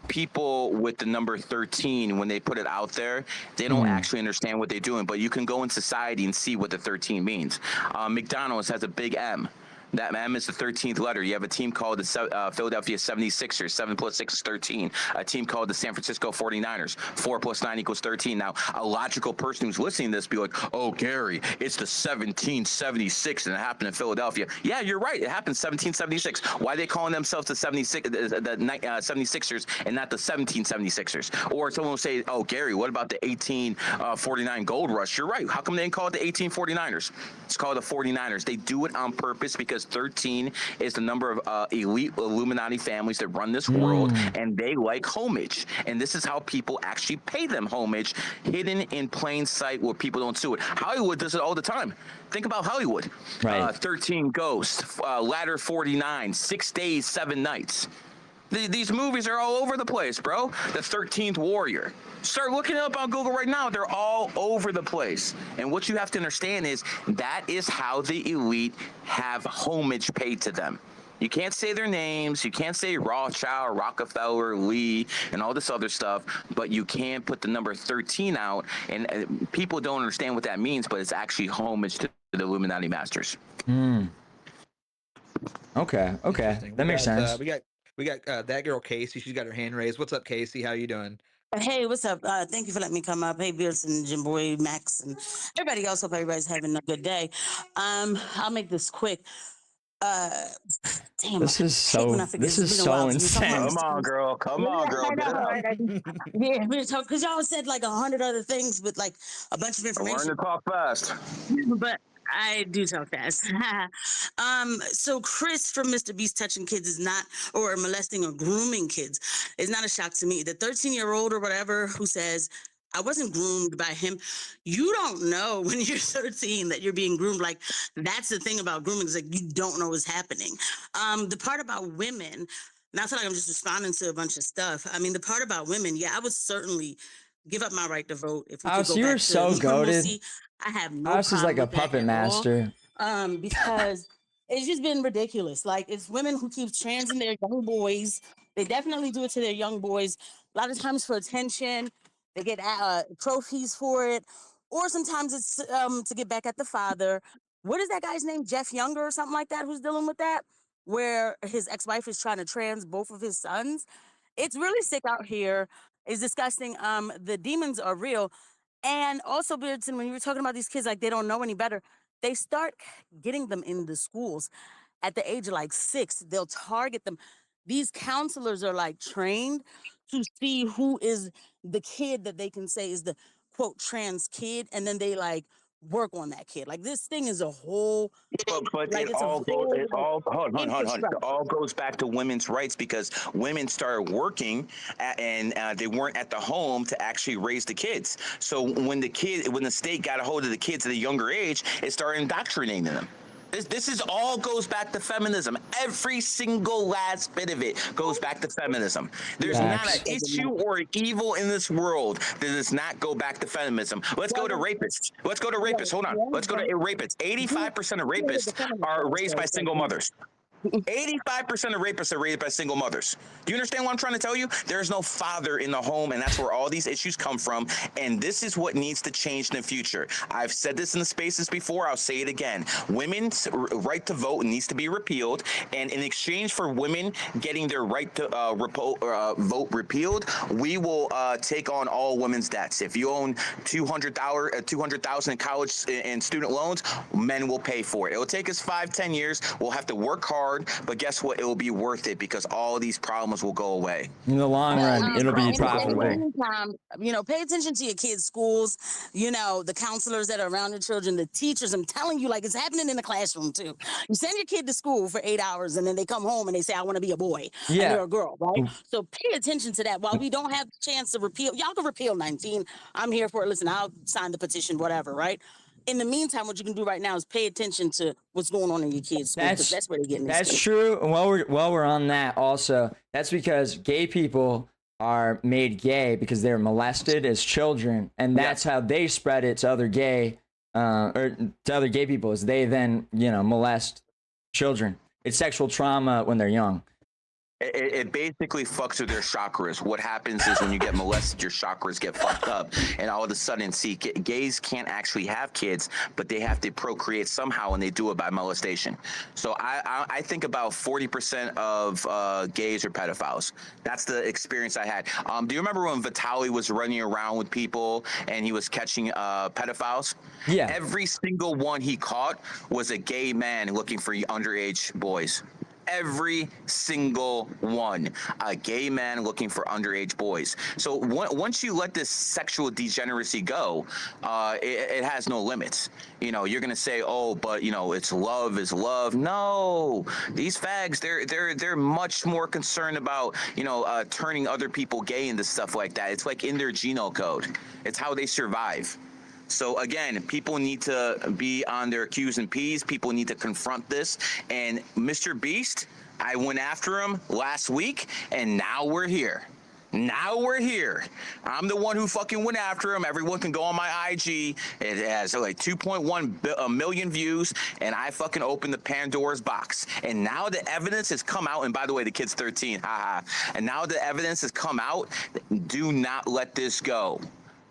people with the number 13, when they put it out there, they don't actually understand what they're doing. But you can go in society and see what the 13 means. McDonald's has a big M. That M is the 13th letter. You have a team called the Philadelphia 76ers. 7 plus 6 is 13. A team called the San Francisco 49ers. 4 plus 9 equals 13. Now, a logical person who's listening to this be like, oh, Gary, it's the 1776 and it happened in Philadelphia. Yeah, you're right. It happened 1776. Why are they calling themselves the 76ers and not the 1776ers? Or someone will say, oh, Gary, what about the 1849 gold rush? You're right. How come they didn't call it the 1849ers? It's called the 49ers. They do it on purpose because 13 is the number of elite Illuminati families that run this world, and they like homage. And this is how people actually pay them homage, hidden in plain sight where people don't see it. Hollywood does it all the time. Think about Hollywood. Right. 13 Ghosts, Ladder 49, 6 Days, 7 Nights. These movies are all over the place, bro. The 13th Warrior. Start looking it up on Google right now. They're all over the place. And what you have to understand is that is how the elite have homage paid to them. You can't say their names. You can't say Rothschild, Rockefeller, Lee, and all this other stuff. But you can put the number 13 out. And people don't understand what that means, but it's actually homage to the Illuminati masters. Okay. That makes sense. We got that girl Casey. She's got her hand raised. What's up, Casey? How you doing? Hey, what's up? Thank you for letting me come up. Hey, Bills and Jim Boy, Max, and everybody else. Hope everybody's having a good day. I'll make this quick. Damn. This is so insane. Come on, girl. Get it out. Yeah, we're talking because y'all said like 100 other things with like a bunch of information. Learn to talk fast. But I do talk fast. So Kris from Mr. Beast touching kids is not, or molesting or grooming kids is not a shock to me. The 13-year-old or whatever who says, I wasn't groomed by him. You don't know when you're 13 that you're being groomed. Like, that's the thing about grooming is like, you don't know what's happening. The part about women, not like I'm just responding to a bunch of stuff. I mean, the part about women, yeah, I would certainly give up my right to vote. If we could go you back were so to goated. normalcy. I have no House is problem like a with that puppet at master. all, because it's just been ridiculous. Like, it's women who keep transing their young boys. They definitely do it to their young boys. A lot of times for attention. They get trophies for it. Or sometimes it's to get back at the father. What is that guy's name? Jeff Younger or something like that who's dealing with that? Where his ex-wife is trying to trans both of his sons. It's really sick out here. It's disgusting. The demons are real. And also, Beardson, when you were talking about these kids, like they don't know any better, they start getting them in the schools at the age of like 6. They'll target them. These counselors are like trained to see who is the kid that they can say is the quote trans kid. And then they like work on that kid. Like this thing is a whole, But like it it's a all goes. whole It all hold on. It infrastructure. all goes back to women's rights because women started working and they weren't at the home to actually raise the kids. So when the state got a hold of the kids at a younger age, it started indoctrinating them. This is all goes back to feminism. Every single last bit of it goes back to feminism. There's not an issue or an evil in this world that does not go back to feminism. Let's go to rapists. Let's go to rapists. Hold on. Let's go to rapists. 85% of rapists are raised by single mothers. 85% of rapists are raised by single mothers. Do you understand what I'm trying to tell you? There's no father in the home, and that's where all these issues come from. And this is what needs to change in the future. I've said this in the spaces before. I'll say it again. Women's right to vote needs to be repealed. And in exchange for women getting their right to vote repealed, we will take on all women's debts. If you own $200,000 in college and student loans, men will pay for it. It will take us 5-10 years. We'll have to work hard. But guess what? It will be worth it because all these problems will go away. In the long run, it'll be profitable. Pay attention to your kids' schools, the counselors that are around the children, the teachers. I'm telling you, like it's happening in the classroom too. You send your kid to school for 8 hours and then they come home and they say, I want to be a boy. Yeah. And they're a girl, right? So pay attention to that. While we don't have the chance to repeal, y'all can repeal 19. I'm here for it. Listen, I'll sign the petition, whatever, right? In the meantime, what you can do right now is pay attention to what's going on in your kids' school, because that's where they're getting this. That's true. And while we're on that, also, that's because gay people are made gay because they're molested as children, and that's how they spread it to other gay people. Is they then molest children. It's sexual trauma when they're young. It basically fucks with their chakras. What happens is when you get molested, your chakras get fucked up, and all of a sudden, gays can't actually have kids, but they have to procreate somehow, and they do it by molestation. So I think about 40% of gays are pedophiles. That's the experience I had. Do you remember when Vitaly was running around with people and he was catching pedophiles? Yeah. Every single one he caught was a gay man looking for underage boys. Every single one, a gay man looking for underage boys. So once you let this sexual degeneracy go, it has no limits. You're gonna say, oh, but it's love is love. No, these fags, they're much more concerned about turning other people gay into stuff like that. It's like in their genome code. It's how they survive. So again, people need to be on their Q's and P's. People need to confront this. And Mr. Beast, I went after him last week, and now we're here. Now we're here. I'm the one who fucking went after him. Everyone can go on my IG. It has like 2.1 million views, and I fucking opened the Pandora's box. And now the evidence has come out. And by the way, the kid's 13. Haha. And now the evidence has come out. Do not let this go.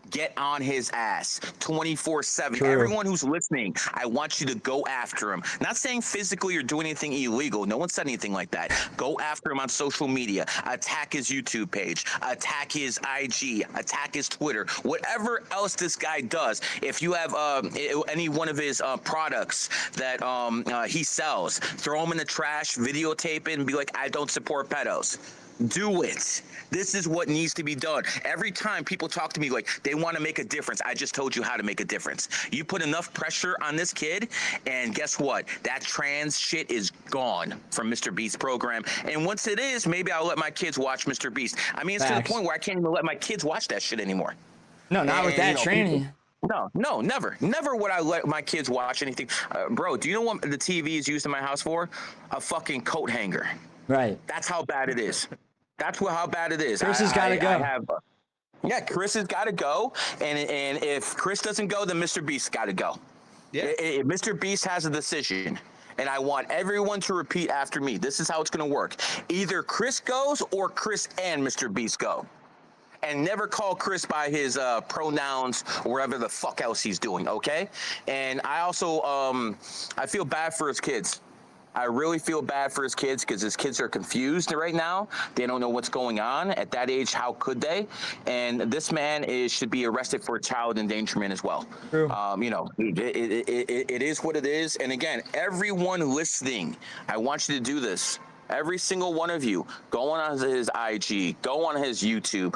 Get on his ass 24/7. Everyone who's listening, I want you to go after him. Not saying physically or doing anything illegal. No one said anything like that. Go after him on social media. Attack his YouTube page. Attack his IG. Attack his Twitter. Whatever else this guy does. If you have any one of his products that he sells, throw them in the trash, videotape it, and be like, I don't support pedos. Do it. This is what needs to be done. Every time people talk to me like they want to make a difference, I just told you how to make a difference. You put enough pressure on this kid, and guess what? That trans shit is gone from Mr. Beast's program. And once it is, maybe I'll let my kids watch Mr. Beast. I mean, it's to the point where I can't even let my kids watch that shit anymore. No, not with that training. No, never. Never would I let my kids watch anything. Bro, do you know what the TV is used in my house for? A fucking coat hanger. Right. That's how bad it is. That's how bad it is. Chris has got to go. Chris has got to go. And if Chris doesn't go, then Mr. Beast got to go. Yeah. If Mr. Beast has a decision, and I want everyone to repeat after me, this is how it's going to work. Either Chris goes or Chris and Mr. Beast go. And never call Chris by his pronouns or whatever the fuck else he's doing, okay? And I also, I feel bad for his kids. I really feel bad for his kids because his kids are confused right now. They don't know what's going on. At that age, how could they? And this man should be arrested for child endangerment as well. True. It is what it is. And again, everyone listening, I want you to do this. Every single one of you, go on his IG, go on his YouTube,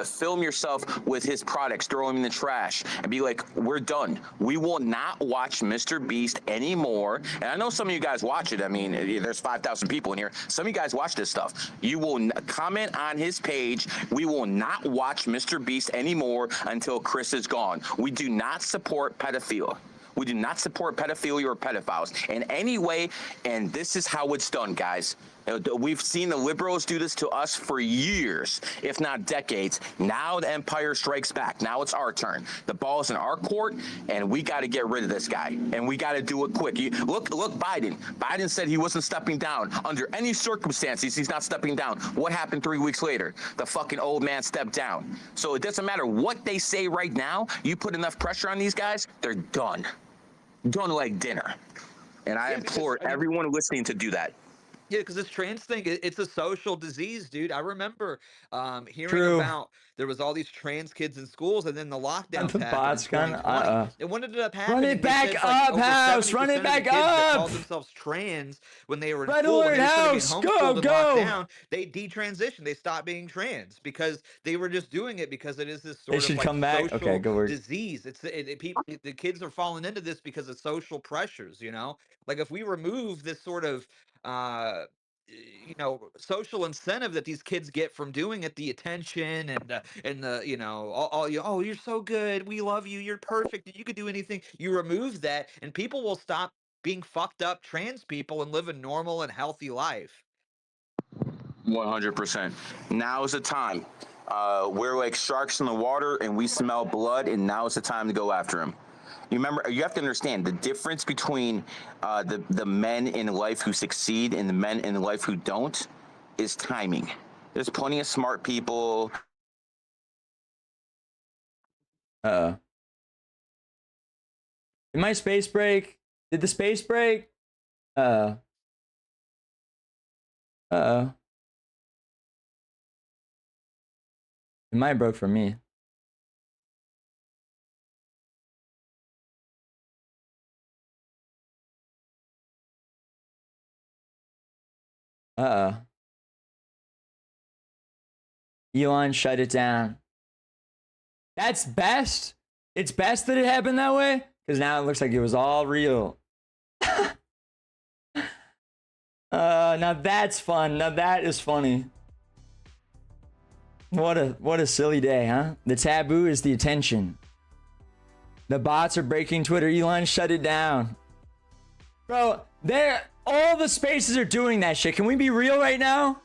film yourself with his products, throw them in the trash, and be like, we're done. We will not watch Mr. Beast anymore. And I know some of you guys watch it. I mean, there's 5,000 people in here. Some of you guys watch this stuff. You will comment on his page. We will not watch Mr. Beast anymore until Kris is gone. We do not support pedophilia. We do not support pedophilia or pedophiles in any way, and this is how it's done, guys. We've seen the liberals do this to us for years, if not decades. Now the empire strikes back. Now it's our turn. The ball is in our court, and we got to get rid of this guy, and we got to do it quick. Look, Biden. Biden said he wasn't stepping down. Under any circumstances, he's not stepping down. What happened 3 weeks later? The fucking old man stepped down. So it doesn't matter what they say right now. You put enough pressure on these guys, they're done. Done like dinner. And I implore everyone listening to do that. Yeah, because this trans thing, it's a social disease, dude. I remember hearing True. about there was all these trans kids in schools, and then the lockdown The happened bots in gun. 2020. And what ended up happening? Run it back up, House. Run it back That up. called themselves trans when they were in Red school, when alert, they were House. supposed to be Go, homeschooled and go. locked down, they detransitioned. They stopped being trans because they were just doing it because it is this sort They of should like come back. social Okay, go word. disease. The kids are falling into this because of social pressures. You know, like if we remove this sort of social incentive that these kids get from doing it, the attention and the oh, you're so good, we love you, you're perfect, you could do anything. You remove that and people will stop being fucked up trans people and live a normal and healthy life. 100%. Now is the time. We're like sharks in the water and we smell blood, and now is the time to go after him. You have to understand the difference between the men in life who succeed and the men in life who don't is timing. There's plenty of smart people. Did my space break? Did the space break? It might have broke for me. Elon shut it down. That's best. It's best that it happened that way, because now it looks like it was all real. Now that's fun. Now that is funny. What a silly day, huh? The taboo is the attention. The bots are breaking Twitter. Elon shut it down. Bro, all the spaces are doing that shit. Can we be real right now?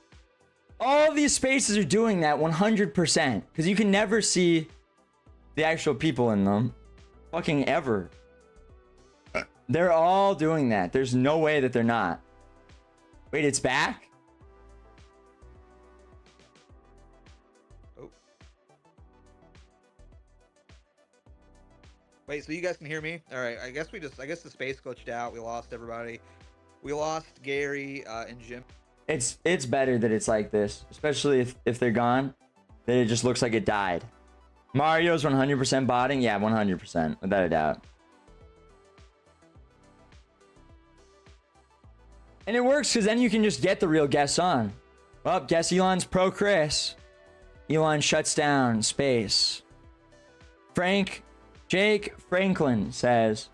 All these spaces are doing that 100%. Because you can never see the actual people in them. Fucking ever. They're all doing that. There's no way that they're not. Wait, it's back? Oh. Wait, so you guys can hear me? All right, I guess the space glitched out. We lost everybody. We lost Gary and Jim. It's better that it's like this, especially if they're gone, that it just looks like it died. Mario's 100% botting? Yeah, 100%, without a doubt. And it works because then you can just get the real guests on. Well, guess Elon's pro Kris. Elon shuts down space. Jake Franklin says,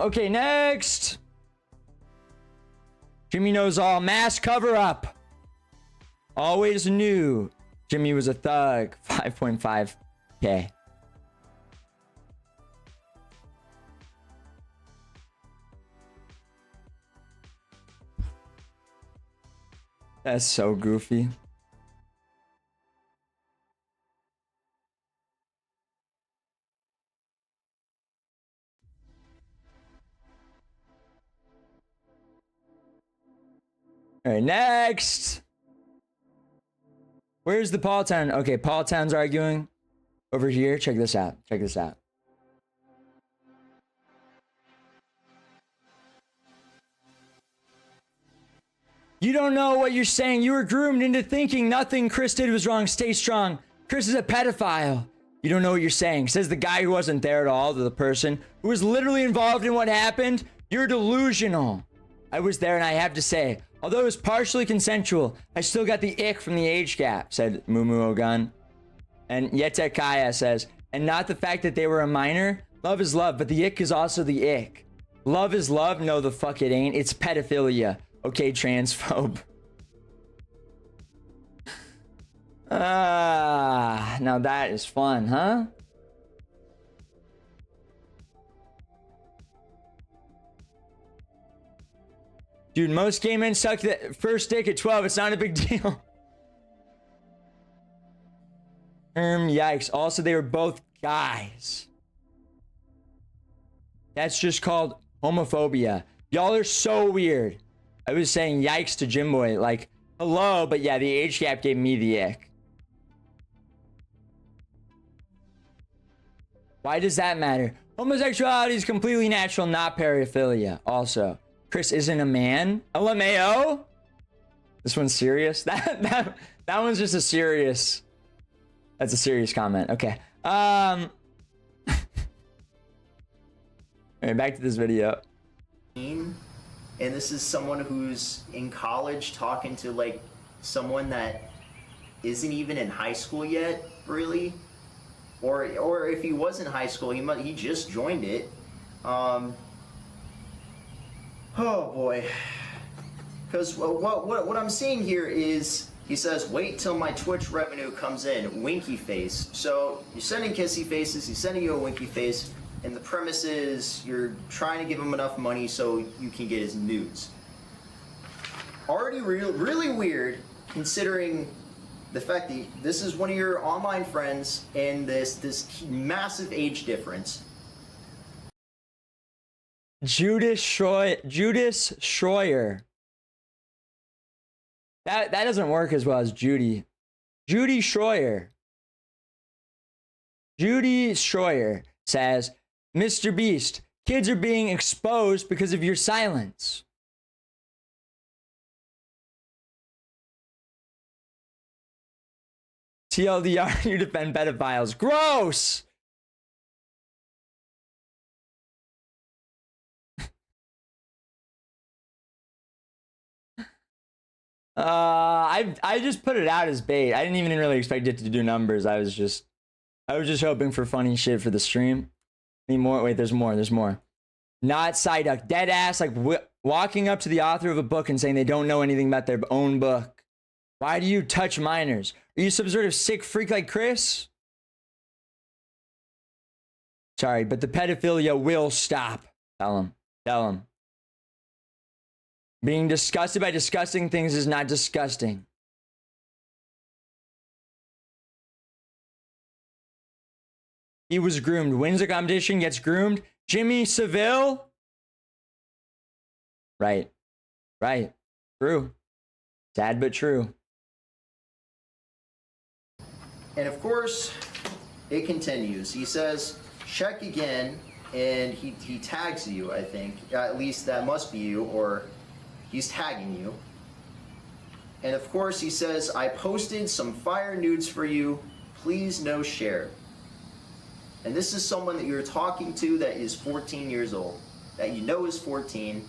okay, next. Jimmy knows all. Mass cover up. Always knew Jimmy was a thug. 5.5K. That's so goofy. All right, next. Where's the Paul Town? Okay, Paul Town's arguing over here. Check this out. Check this out. You don't know what you're saying. You were groomed into thinking nothing Kris did was wrong. Stay strong. Kris is a pedophile. You don't know what you're saying. Says the guy who wasn't there at all to the person who was literally involved in what happened. You're delusional. I was there and I have to say, although it was partially consensual, I still got the ick from the age gap, said Mumu Ogun. And Yetek Kaya says, and not the fact that they were a minor. Love is love, but the ick is also the ick. Love is love. No, the fuck it ain't. It's pedophilia. Okay, transphobe. Now that is fun, huh? Dude, most gay men suck the first dick at 12. It's not a big deal. Yikes. Also, they were both guys. That's just called homophobia. Y'all are so weird. I was saying yikes to Jimboy, like, hello, but yeah, the age gap gave me the ick. Why does that matter? Homosexuality is completely natural, not paraphilia. Also, Kris isn't a man. LMAO? This one's serious? That one's just a serious... That's a serious comment. Okay. All right, back to this video. And this is someone who's in college talking to like someone that isn't even in high school yet, really, or if he was in high school, he just joined it. Oh boy, because what I'm seeing here is he says, wait till my Twitch revenue comes in, winky face. So you're sending kissy faces, he's sending you a winky face. And the premise is you're trying to give him enough money so you can get his nudes. Already really weird, considering the fact that this is one of your online friends and this massive age difference. Judas Schroyer. That doesn't work as well as Judy. Judy Schroyer. Judy Schroyer says, Mr. Beast, kids are being exposed because of your silence. TLDR, you defend pedophiles. Gross! I just put it out as bait. I didn't even really expect it to do numbers. I was just hoping for funny shit for the stream. Any more? Wait, there's more. Not Psyduck. Dead ass, like walking up to the author of a book and saying they don't know anything about their own book. Why do you touch minors? Are you some sort of sick freak like Kris? Sorry, but the pedophilia will stop. Tell him. Being disgusted by disgusting things is not disgusting. He was groomed. Wins a competition, gets groomed. Jimmy Seville? Right. True. Sad but true. And of course, it continues. He says, check again, and he tags you, I think. At least that must be you, or he's tagging you. And of course, he says, I posted some fire nudes for you. Please no share. And this is someone that you're talking to that is 14 years old, that you know is 14.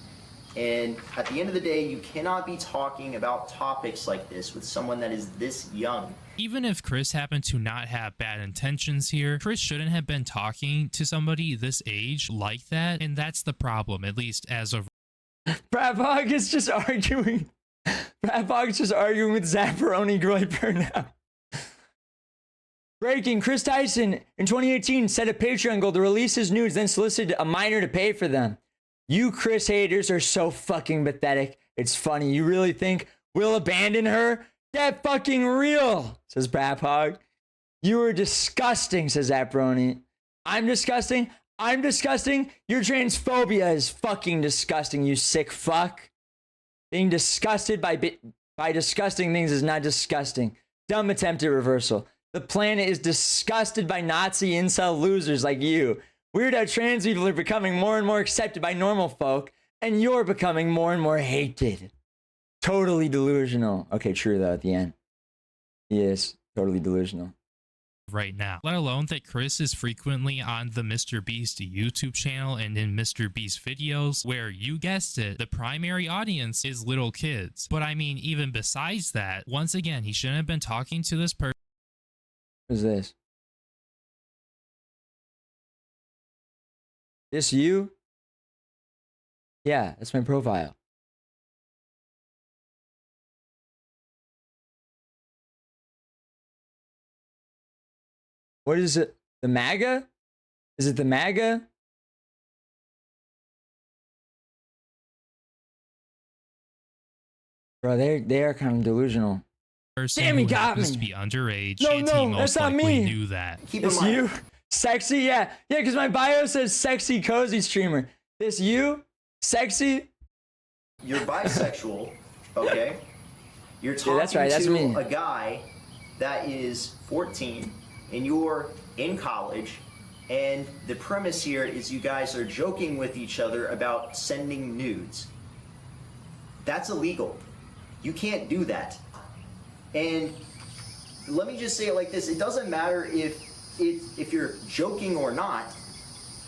And at the end of the day, you cannot be talking about topics like this with someone that is this young. Even if Kris happened to not have bad intentions here, Kris shouldn't have been talking to somebody this age like that. And that's the problem, at least as of... Bravog is just arguing. Bravog's just arguing with Zapparoni Groiper now. Breaking, Kris Tyson in 2018 set a Patreon goal to release his nudes, then solicited a minor to pay for them. You Kris haters are so fucking pathetic. It's funny. You really think we'll abandon her? Get fucking real, says Bravog. You are disgusting, says Zapparoni. I'm disgusting? Your transphobia is fucking disgusting, you sick fuck. Being disgusted by disgusting things is not disgusting. Dumb attempt at reversal. The planet is disgusted by Nazi incel losers like you. Weird how trans people are becoming more and more accepted by normal folk, and you're becoming more and more hated. Totally delusional. Okay, true though at the end. Yes, totally delusional. Right now, let alone that Kris is frequently on the Mr. Beast YouTube channel and in Mr. Beast videos where, you guessed it, the primary audience is little kids. But I mean, even besides that, once again, he shouldn't have been talking to this person. Who's this? This you? Yeah, that's my profile. What is it? The MAGA? Is it the MAGA? Bro, they are kind of delusional. Damn, he got me. To be underage, No, and he no, most that's not likely me. knew that. This you? Sexy? Yeah. Yeah, because my bio says sexy cozy streamer. This you? Sexy? You're bisexual, okay? You're talking that's right, that's to me. a guy that is 14 and you're in college, and the premise here is you guys are joking with each other about sending nudes. That's illegal. You can't do that. And let me just say it like this. It doesn't matter if you're joking or not.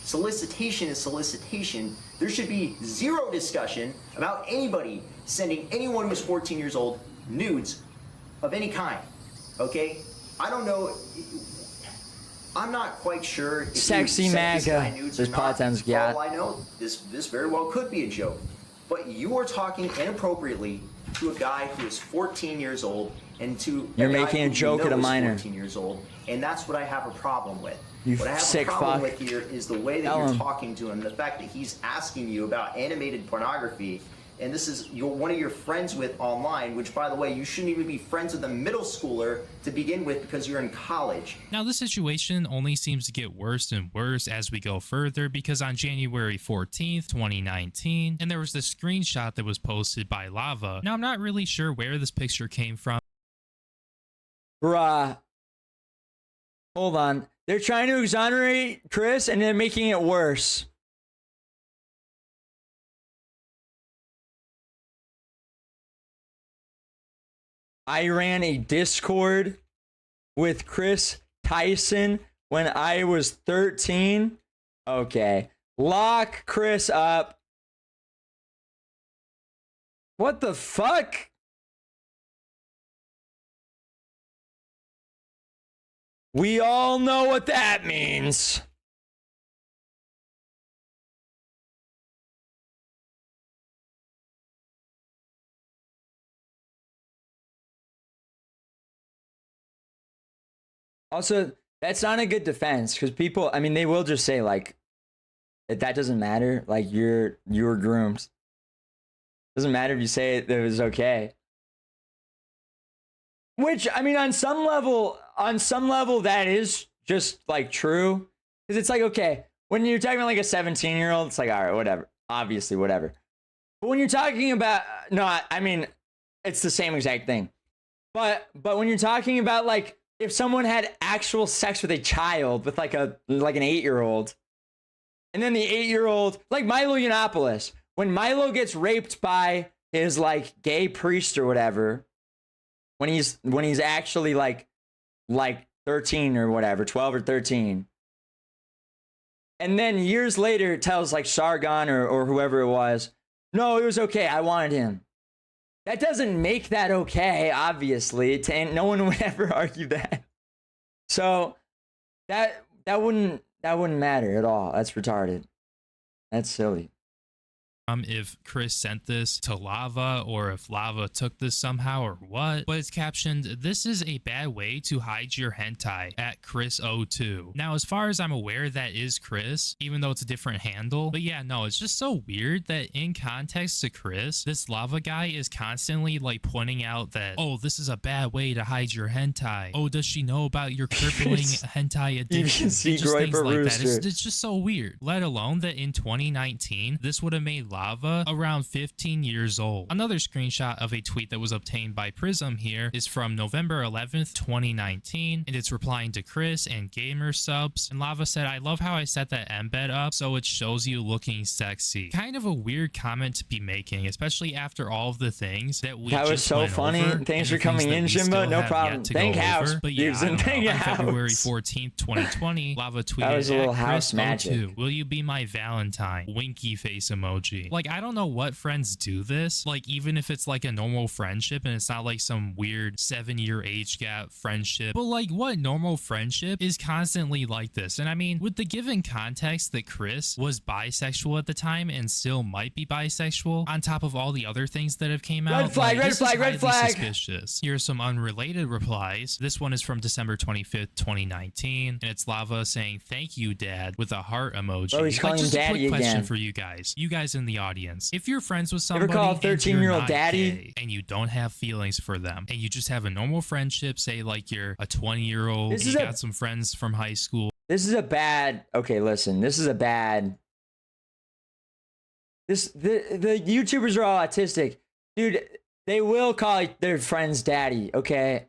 Solicitation is solicitation. There should be zero discussion about anybody sending anyone who's 14 years old nudes of any kind. Okay? I don't know. I'm not quite sure if Sexy you sent this guy MAGA. nudes There's or not. Palatines, For yeah. all I know, this very well could be a joke. But you are talking inappropriately to a guy who is 14 years old and to You're a guy making a who you joke know at a is minor. 14 years old, and that's what I have a problem with. You what I have sick a problem fuck. with here is the way that Tell you're him. talking to him, the fact that he's asking you about animated pornography, and this is one of your friends with online, which, by the way, you shouldn't even be friends with a middle schooler to begin with because you're in college. Now, this situation only seems to get worse and worse as we go further, because on January 14th, 2019, and there was this screenshot that was posted by Lava. Now, I'm not really sure where this picture came from. Bruh. Hold on. They're trying to exonerate Kris and they're making it worse. I ran a Discord with Kris Tyson when I was 13. Okay. Lock Kris up. What the fuck? We all know what that means. Also, that's not a good defense because people, I mean, they will just say like, that doesn't matter. Like you were groomed. Doesn't matter if you say it was okay. Which, I mean, on some level, that is just like true. Because it's like, okay, when you're talking about like a 17-year-old, it's like, all right, whatever. Obviously, whatever. But when you're talking about, no, I mean, it's the same exact thing. But when you're talking about like, if someone had actual sex with a child, with like an 8-year-old, and then the 8-year-old, like Milo Yiannopoulos, when Milo gets raped by his like gay priest or whatever, when he's actually like 13 or whatever, 12 or 13, and then years later tells like Sargon or whoever it was, no, it was okay, I wanted him. That doesn't make that okay, obviously, and no one would ever argue that. So that wouldn't matter at all. That's retarded. That's silly. If Kris sent this to Lava or if Lava took this somehow or what, but it's captioned, "This is a bad way to hide your hentai at Kris02." Now, as far as I'm aware, that is Kris, even though it's a different handle. But yeah, no, it's just so weird that in context to Kris, this Lava guy is constantly like pointing out that, oh, this is a bad way to hide your hentai. Oh, does she know about your crippling hentai addiction? see It's just things Groiper like that. Rooster. It's just so weird. Let alone that in 2019, this would have made Lava around 15 years old. Another screenshot of a tweet that was obtained by Prism here is from November 11th, 2019, and it's replying to Kris and gamer subs. And Lava said, I love how I set that embed up so it shows you looking sexy. Kind of a weird comment to be making, especially after all of the things that we That was just so went funny. over, Thanks and for coming things that in, we Jimbo. still No have problem. yet to Thank go house. over. But yeah, I don't know. Thank On February house. 14th, 2020, Lava tweeted, That was a little at house Kris02, magic. will you be my Valentine? Winky face emoji. Like, I don't know what friends do this. Like, even if it's like a normal friendship and it's not like some weird 7-year age gap friendship, but like what normal friendship is constantly like this? And I mean, with the given context that Kris was bisexual at the time and still might be bisexual, on top of all the other things that have came out, Red flag, like, red this flag, is red highly flag. suspicious. Here's some unrelated replies. This one is from December 25th, 2019, and it's Lava saying, thank you, Dad, with a heart emoji. Oh, he's calling just him a quick daddy question again. for you guys in the audience. If you're friends with Ever somebody call a and you're 13-year-old not daddy? gay and you don't have feelings for them and you just have a normal friendship, say like you're a 20-year-old, This you is got some friends from high school. This is a bad. Okay, listen. This is a bad. The YouTubers are all autistic, dude. They will call their friends daddy. Okay.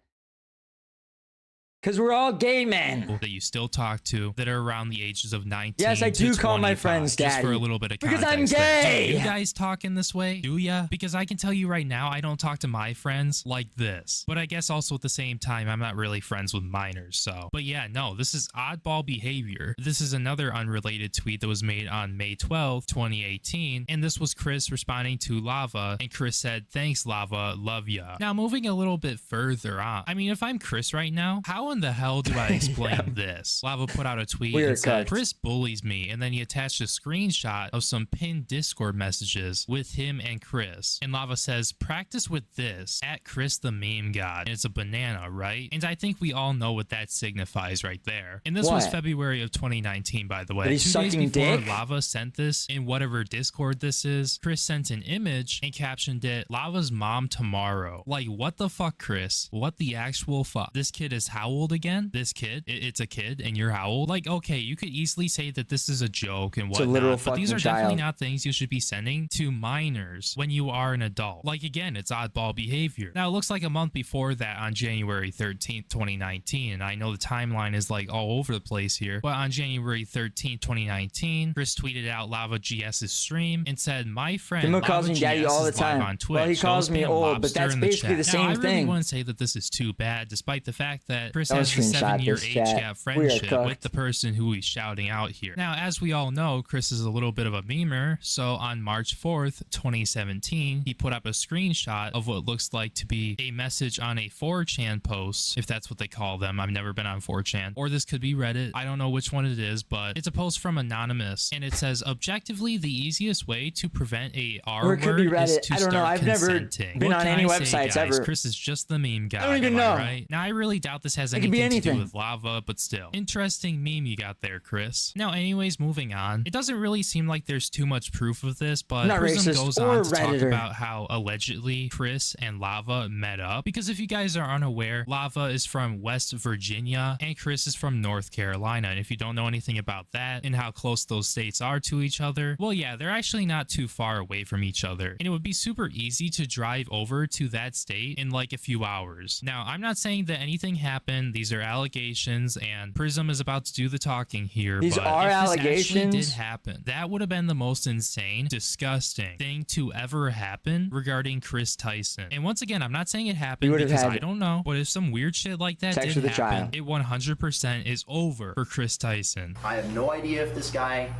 Because we're all gay men. That you still talk to that are around the ages of 19. Yes, I do to call my 25, friends just daddy. for a little bit of Because context. I'm there. gay. Do you guys talk in this way? Do ya? Because I can tell you right now, I don't talk to my friends like this. But I guess also at the same time, I'm not really friends with minors. So, but yeah, no, this is oddball behavior. This is another unrelated tweet that was made on May 12th, 2018. And this was Kris responding to Lava. And Kris said, thanks, Lava. Love ya. Now, moving a little bit further on. I mean, if I'm Kris right now, how in the hell do I explain this? Lava put out a tweet and said, Kris bullies me, and then he attached a screenshot of some pinned Discord messages with him and Kris. And Lava says, practice with this at Kris the meme god. And it's a banana, right? And I think we all know what that signifies right there. And this was February of 2019, by the way. But he's 2 days sucking before dick? Lava sent this in whatever Discord this is, Kris sent an image and captioned it, Lava's mom tomorrow. Like, what the fuck, Kris? What the actual fuck? This kid is how old again? This kid? It's a kid and you're how old? Like, okay, you could easily say that this is a joke and It's a whatnot, literal but these are fucking definitely child. not things you should be sending to minors when you are an adult. Like, again, it's oddball behavior. Now, it looks like a month before that, on January 13th, 2019, and I know the timeline is like all over the place here, but on January 13th, 2019, Kris tweeted out Lava GS's stream and said, my friend Jimbo Lava calls me daddy GS all the is live time. on Twitch. Well, he So calls it's me been old, but lobster that's in the basically chat. the Now, same I really thing. wouldn't say that this is too bad, despite the fact that Kris Don't has a screenshot 7-year this age chat. gap We are friendship cooked. with the person who he's shouting out here. Now, as we all know, Kris is a little bit of a memer, so on March 4th, 2017, he put up a screenshot of what looks like to be a message on a 4chan post, if that's what they call them. I've never been on 4chan, or this could be Reddit. I don't know which one it is, but it's a post from Anonymous, and it says, objectively, the easiest way to prevent a R Or it could be word is Reddit. to I don't know. start I've never consenting. been What on can any I say, websites guys? ever. Kris is just the meme guy. I don't even am know. Right? Now, I really doubt this has It could be anything to do anything. with Lava, but still. Interesting meme you got there, Kris. Now, anyways, moving on. It doesn't really seem like there's too much proof of this, but Not Prism racist goes or on to talk Redditor. about how allegedly Kris and Lava met up. Because if you guys are unaware, Lava is from West Virginia and Kris is from North Carolina. And if you don't know anything about that and how close those states are to each other, well, yeah, they're actually not too far away from each other. And it would be super easy to drive over to that state in like a few hours. Now, I'm not saying that anything happened. These are allegations, and Prism is about to do the talking here. These but are if this actually allegations? did happen, that would have been the most insane, disgusting thing to ever happen regarding Kris Tyson. And once again, I'm not saying it happened would have because had I don't know, but if some weird shit like that sex did with a happen, child. it 100% is over for Kris Tyson. I have no idea if this guy,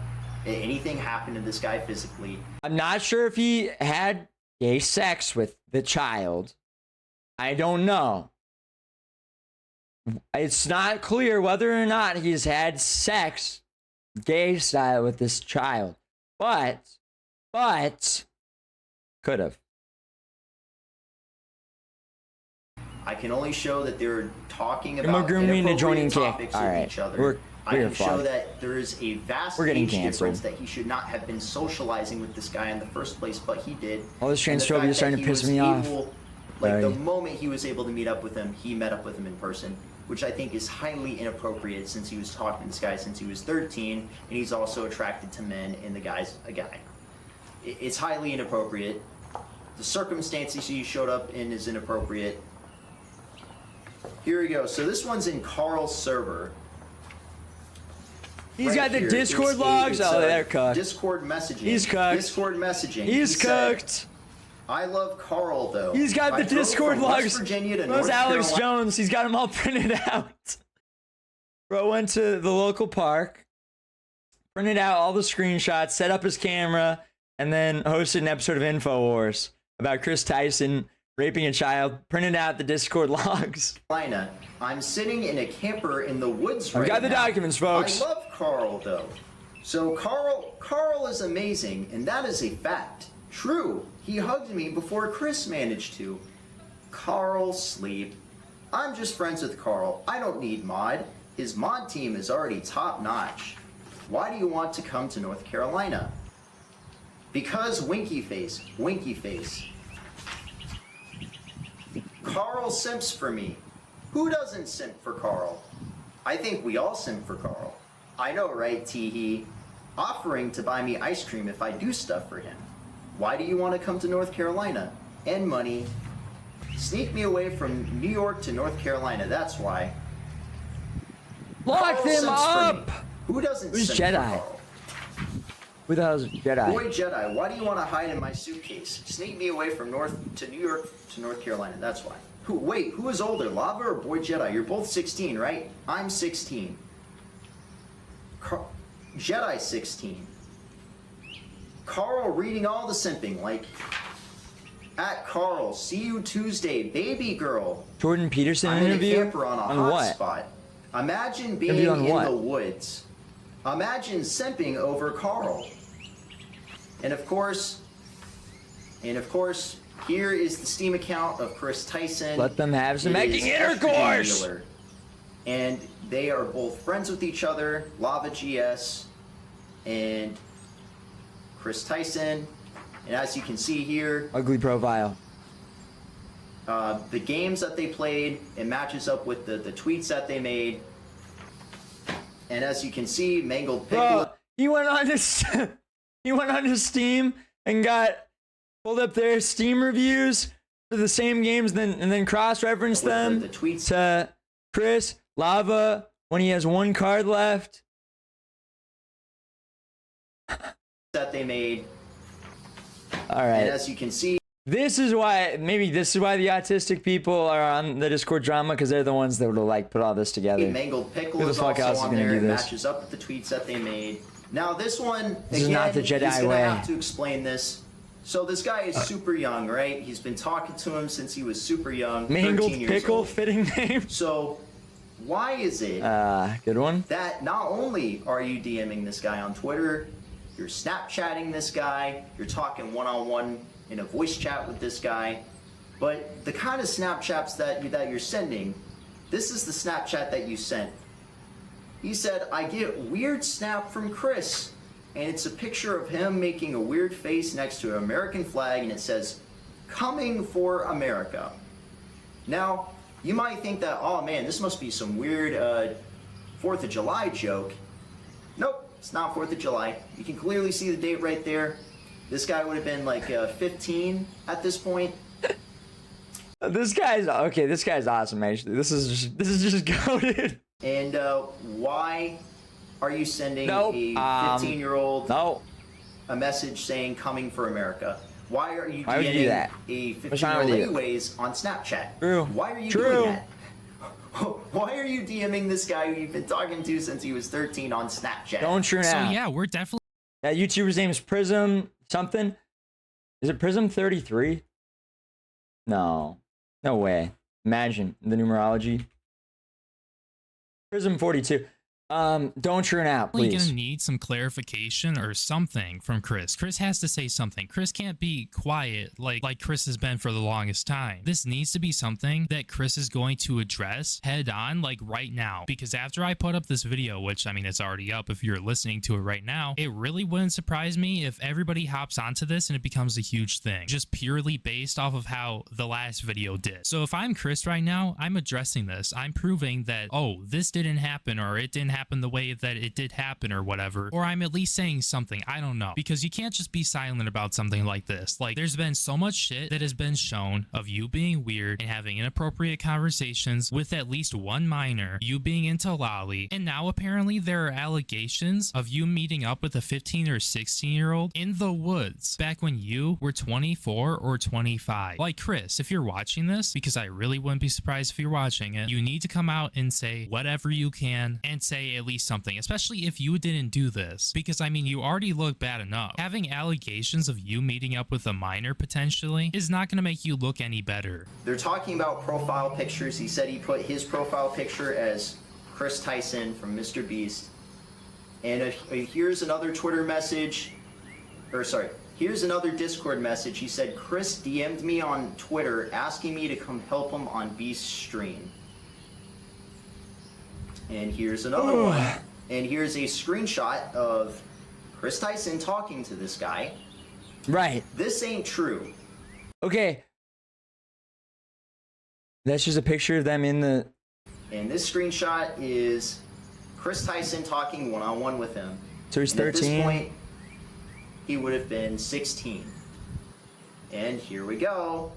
anything happened to this guy physically. I'm not sure if he had gay sex with the child. I don't know. It's not clear whether or not he's had sex gay style with this child. But could have. I can only show that they're talking And we're about grooming to joining inappropriate kick. topics All with right. each other. We're I can show fucked. that there is a vast We're getting age difference canceled. that he should not have been socializing with this guy in the first place, but he did. All this And the transphobia fact is starting that to he piss was me off. Like the Sorry. moment he was able to meet up with him, he met up with him in person, which I think is highly inappropriate since he was talking to this guy since he was 13, and he's also attracted to men, and the guy's a guy. It's highly inappropriate. The circumstances he showed up in is inappropriate. Here we go. So this one's in Carl's server. He's got the Discord logs. Oh, they're cooked. Discord messaging. He's cooked. Discord messaging. He's cooked. I love Carl though. He's got the Discord logs. Virginia to Those North Alex Carolina. Jones. He's got them all printed out. Bro went to the local park, printed out all the screenshots, set up his camera, and then hosted an episode of InfoWars about Kris Tyson raping a child. Printed out the Discord logs. I'm sitting in a camper in the woods right I've got the now. documents, folks. I love Carl though. So Carl is amazing, and that is a fact. True, he hugged me before Kris managed to. Carl sleep. I'm just friends with Carl. I don't need mod. His mod team is already top notch. Why do you want to come to North Carolina? Because winky face, winky face. Carl simps for me. Who doesn't simp for Carl? I think we all simp for Carl. I know, right, Teehee? Offering to buy me ice cream if I do stuff for him. Why do you want to come to North Carolina? And money. Sneak me away from New York to North Carolina, that's why. Lock Carl them simps for up! me. Who doesn't Who's simp for Jedi? Carl? Who the hell's Jedi? Boy Jedi, why do you want to hide in my suitcase? Sneak me away from New York to North Carolina, that's why. Who is older, Lava or Boy Jedi? You're both 16, right? I'm 16. Jedi 16. Carl reading all the simping, like, at Carl, see you Tuesday, baby girl. Jordan Peterson I'm interview? in a camper on a On what? hotspot. Imagine being Interview on in what? the woods. Imagine simping over Carl. And of course, here is the Steam account of Kris Tyson. Let them have some It making is intercourse. Estrogen Dealer. And they are both friends with each other, Lava GS and Kris Tyson. And as you can see here, Ugly profile. the games that they played, it matches up with the tweets that they made. And as you can see, Mangled Pickle. Bro, he went on to Steam and pulled up their Steam reviews for the same games, and then cross-referenced them the tweets to Kris, Lava, when he has one card left. that they made. All right. And as you can see, this is why the autistic people are on the Discord drama, because they're the ones that would like put all this together. Mangled Pickle Who the is fuck also else is on gonna there. do It this? matches up with the tweets that they made. Now this one, This is again, not the Jedi he's gonna way. have to explain this. So this guy is super young, right? He's been talking to him since he was super young. Mangled 13 years Pickle, old. fitting name. So why is it Good one. that not only are you DMing this guy on Twitter, you're Snapchatting this guy, you're talking one-on-one in a voice chat with this guy, but the kind of Snapchats that you're sending, this is the Snapchat that you sent. He said, I get weird snap from Kris, and it's a picture of him making a weird face next to an American flag, and it says, coming for America. Now, you might think that, oh man, this must be some weird 4th of July joke. Nope, it's not 4th of July. You can clearly see the date right there. This guy would have been like 15 at this point. This guy's awesome, actually. This is just goated. And why are you sending a 15-year-old a message saying coming for America? Why are you would you do DMing that? a What's wrong with 15-year-old you? anyways on Snapchat? True. Why are you True. doing that? Why are you DMing this guy who you've been talking to since he was 13 on Snapchat? Don't true now. So yeah, we're definitely. That YouTuber's name is Prism something. Is it Prism 33? No. No way. Imagine the numerology. Prism 42. Don't churn out, We're please. gonna need some clarification or something from Kris. Kris has to say something. Kris can't be quiet like Kris has been for the longest time. This needs to be something that Kris is going to address head on, like right now. Because after I put up this video, which I mean it's already up if you're listening to it right now, it really wouldn't surprise me if everybody hops onto this and it becomes a huge thing, just purely based off of how the last video did. So if I'm Kris right now, I'm addressing this. I'm proving that, oh, this didn't happen or it didn't happen the way that it did happen or whatever, or I'm at least saying something. I don't know, because you can't just be silent about something like this. Like, there's been so much shit that has been shown of you being weird and having inappropriate conversations with at least one minor, you being into lolly, and now apparently there are allegations of you meeting up with a 15 or 16-year-old in the woods back when you were 24 or 25. Like, Kris, if you're watching this, because I really wouldn't be surprised if you're watching it, you need to come out and say whatever you can and say at least something, especially if you didn't do this, because I mean, you already look bad enough. Having allegations of you meeting up with a minor potentially is not going to make you look any better. They're talking about profile pictures. He said he put his profile picture as Kris Tyson from Mr. Beast. And here's another Twitter message, or sorry, here's another Discord message. He said, Kris DM'd me on Twitter asking me to come help him on Beast's stream. And here's another one. And here's a screenshot of Kris Tyson talking to this guy. Right. This ain't true. Okay. That's just a picture of them in the... And this screenshot is Kris Tyson talking one-on-one with him. So he's And 13? At this point, he would have been 16. And here we go.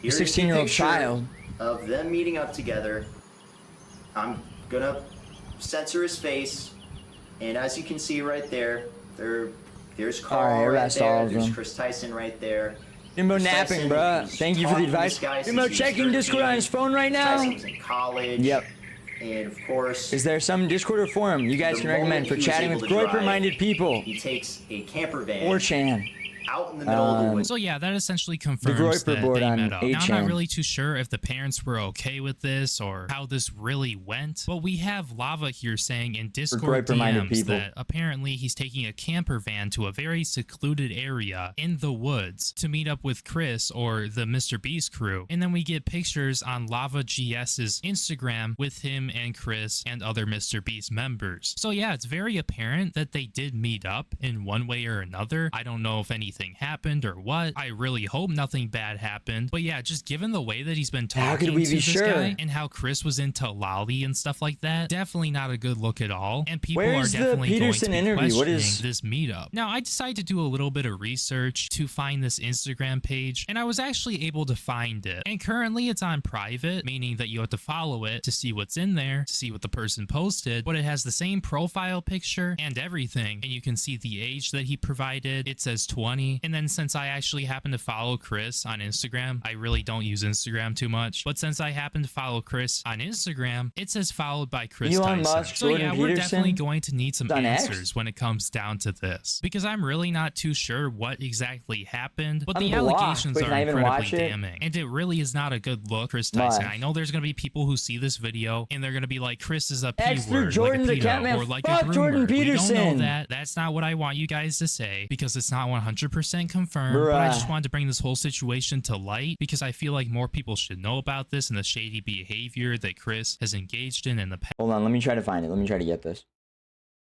Here's 16-year-old the child. of them meeting up together. I'm gonna censor his face, and as you can see right there, there's Carl All right, right arrest all there. of There's them. Kris Tyson right there. Jimbo Kris napping, Tyson bruh. is Thank you for the talking to advice. this guy Jimbo since he was checking Discord on his 13. phone right now. Tyson was in college. Yep. And of course, Is there some Discord or forum you guys the can recommend moment for he was chatting able with to drive, Groiper-minded people? he takes a camper van Or Chan. out in the middle of the woods. So yeah, that essentially confirms Groiper that board they on met up. Now, I'm 8chan. not really too sure if the parents were okay with this or how this really went, but we have Lava here saying in Discord Groiper-minded DMs people. that apparently he's taking a camper van to a very secluded area in the woods to meet up with Kris or the Mr. Beast crew. And then we get pictures on Lava GS's Instagram with him and Kris and other Mr. Beast members. So yeah, it's very apparent that they did meet up in one way or another. I don't know if anything happened or what. I really hope nothing bad happened. But yeah, just given the way that he's been How could talking we to be this sure? guy and how Kris was into lolly and stuff like that, definitely not a good look at all. And people Where's are the definitely Peterson going to be interview? What questioning is- this meetup. Now, I decided to do a little bit of research to find this Instagram page, and I was actually able to find it. And currently it's on private, meaning that you have to follow it to see what's in there, to see what the person posted, but it has the same profile picture and everything. And you can see the age that he provided. It says 20. And then since I actually happen to follow Kris on Instagram, I really don't use Instagram too much, but since I happen to follow Kris on Instagram, it says followed by Kris Elon Tyson. Musk, So Jordan yeah, we're definitely Peterson? going to need some It's on X? answers when it comes down to this, because I'm really not too sure what exactly happened, but the Unblocked. allegations Wait, are can I even incredibly watch it? damning, and it really is not a good look, Kris Tyson. Much. I know there's going to be people who see this video and they're going to be like, Kris is a X through P-word, Jordan like the a pedo, Catman. or like Fuck a groomer. Jordan We don't Peterson. know that. That's not what I want you guys to say, because it's not 100% confirmed, but I Bruh. just wanted to bring this whole situation to light, because I feel like more people should know about this and the shady behavior that Kris has engaged in the past. Hold on, let me try to find it. Let me try to get this.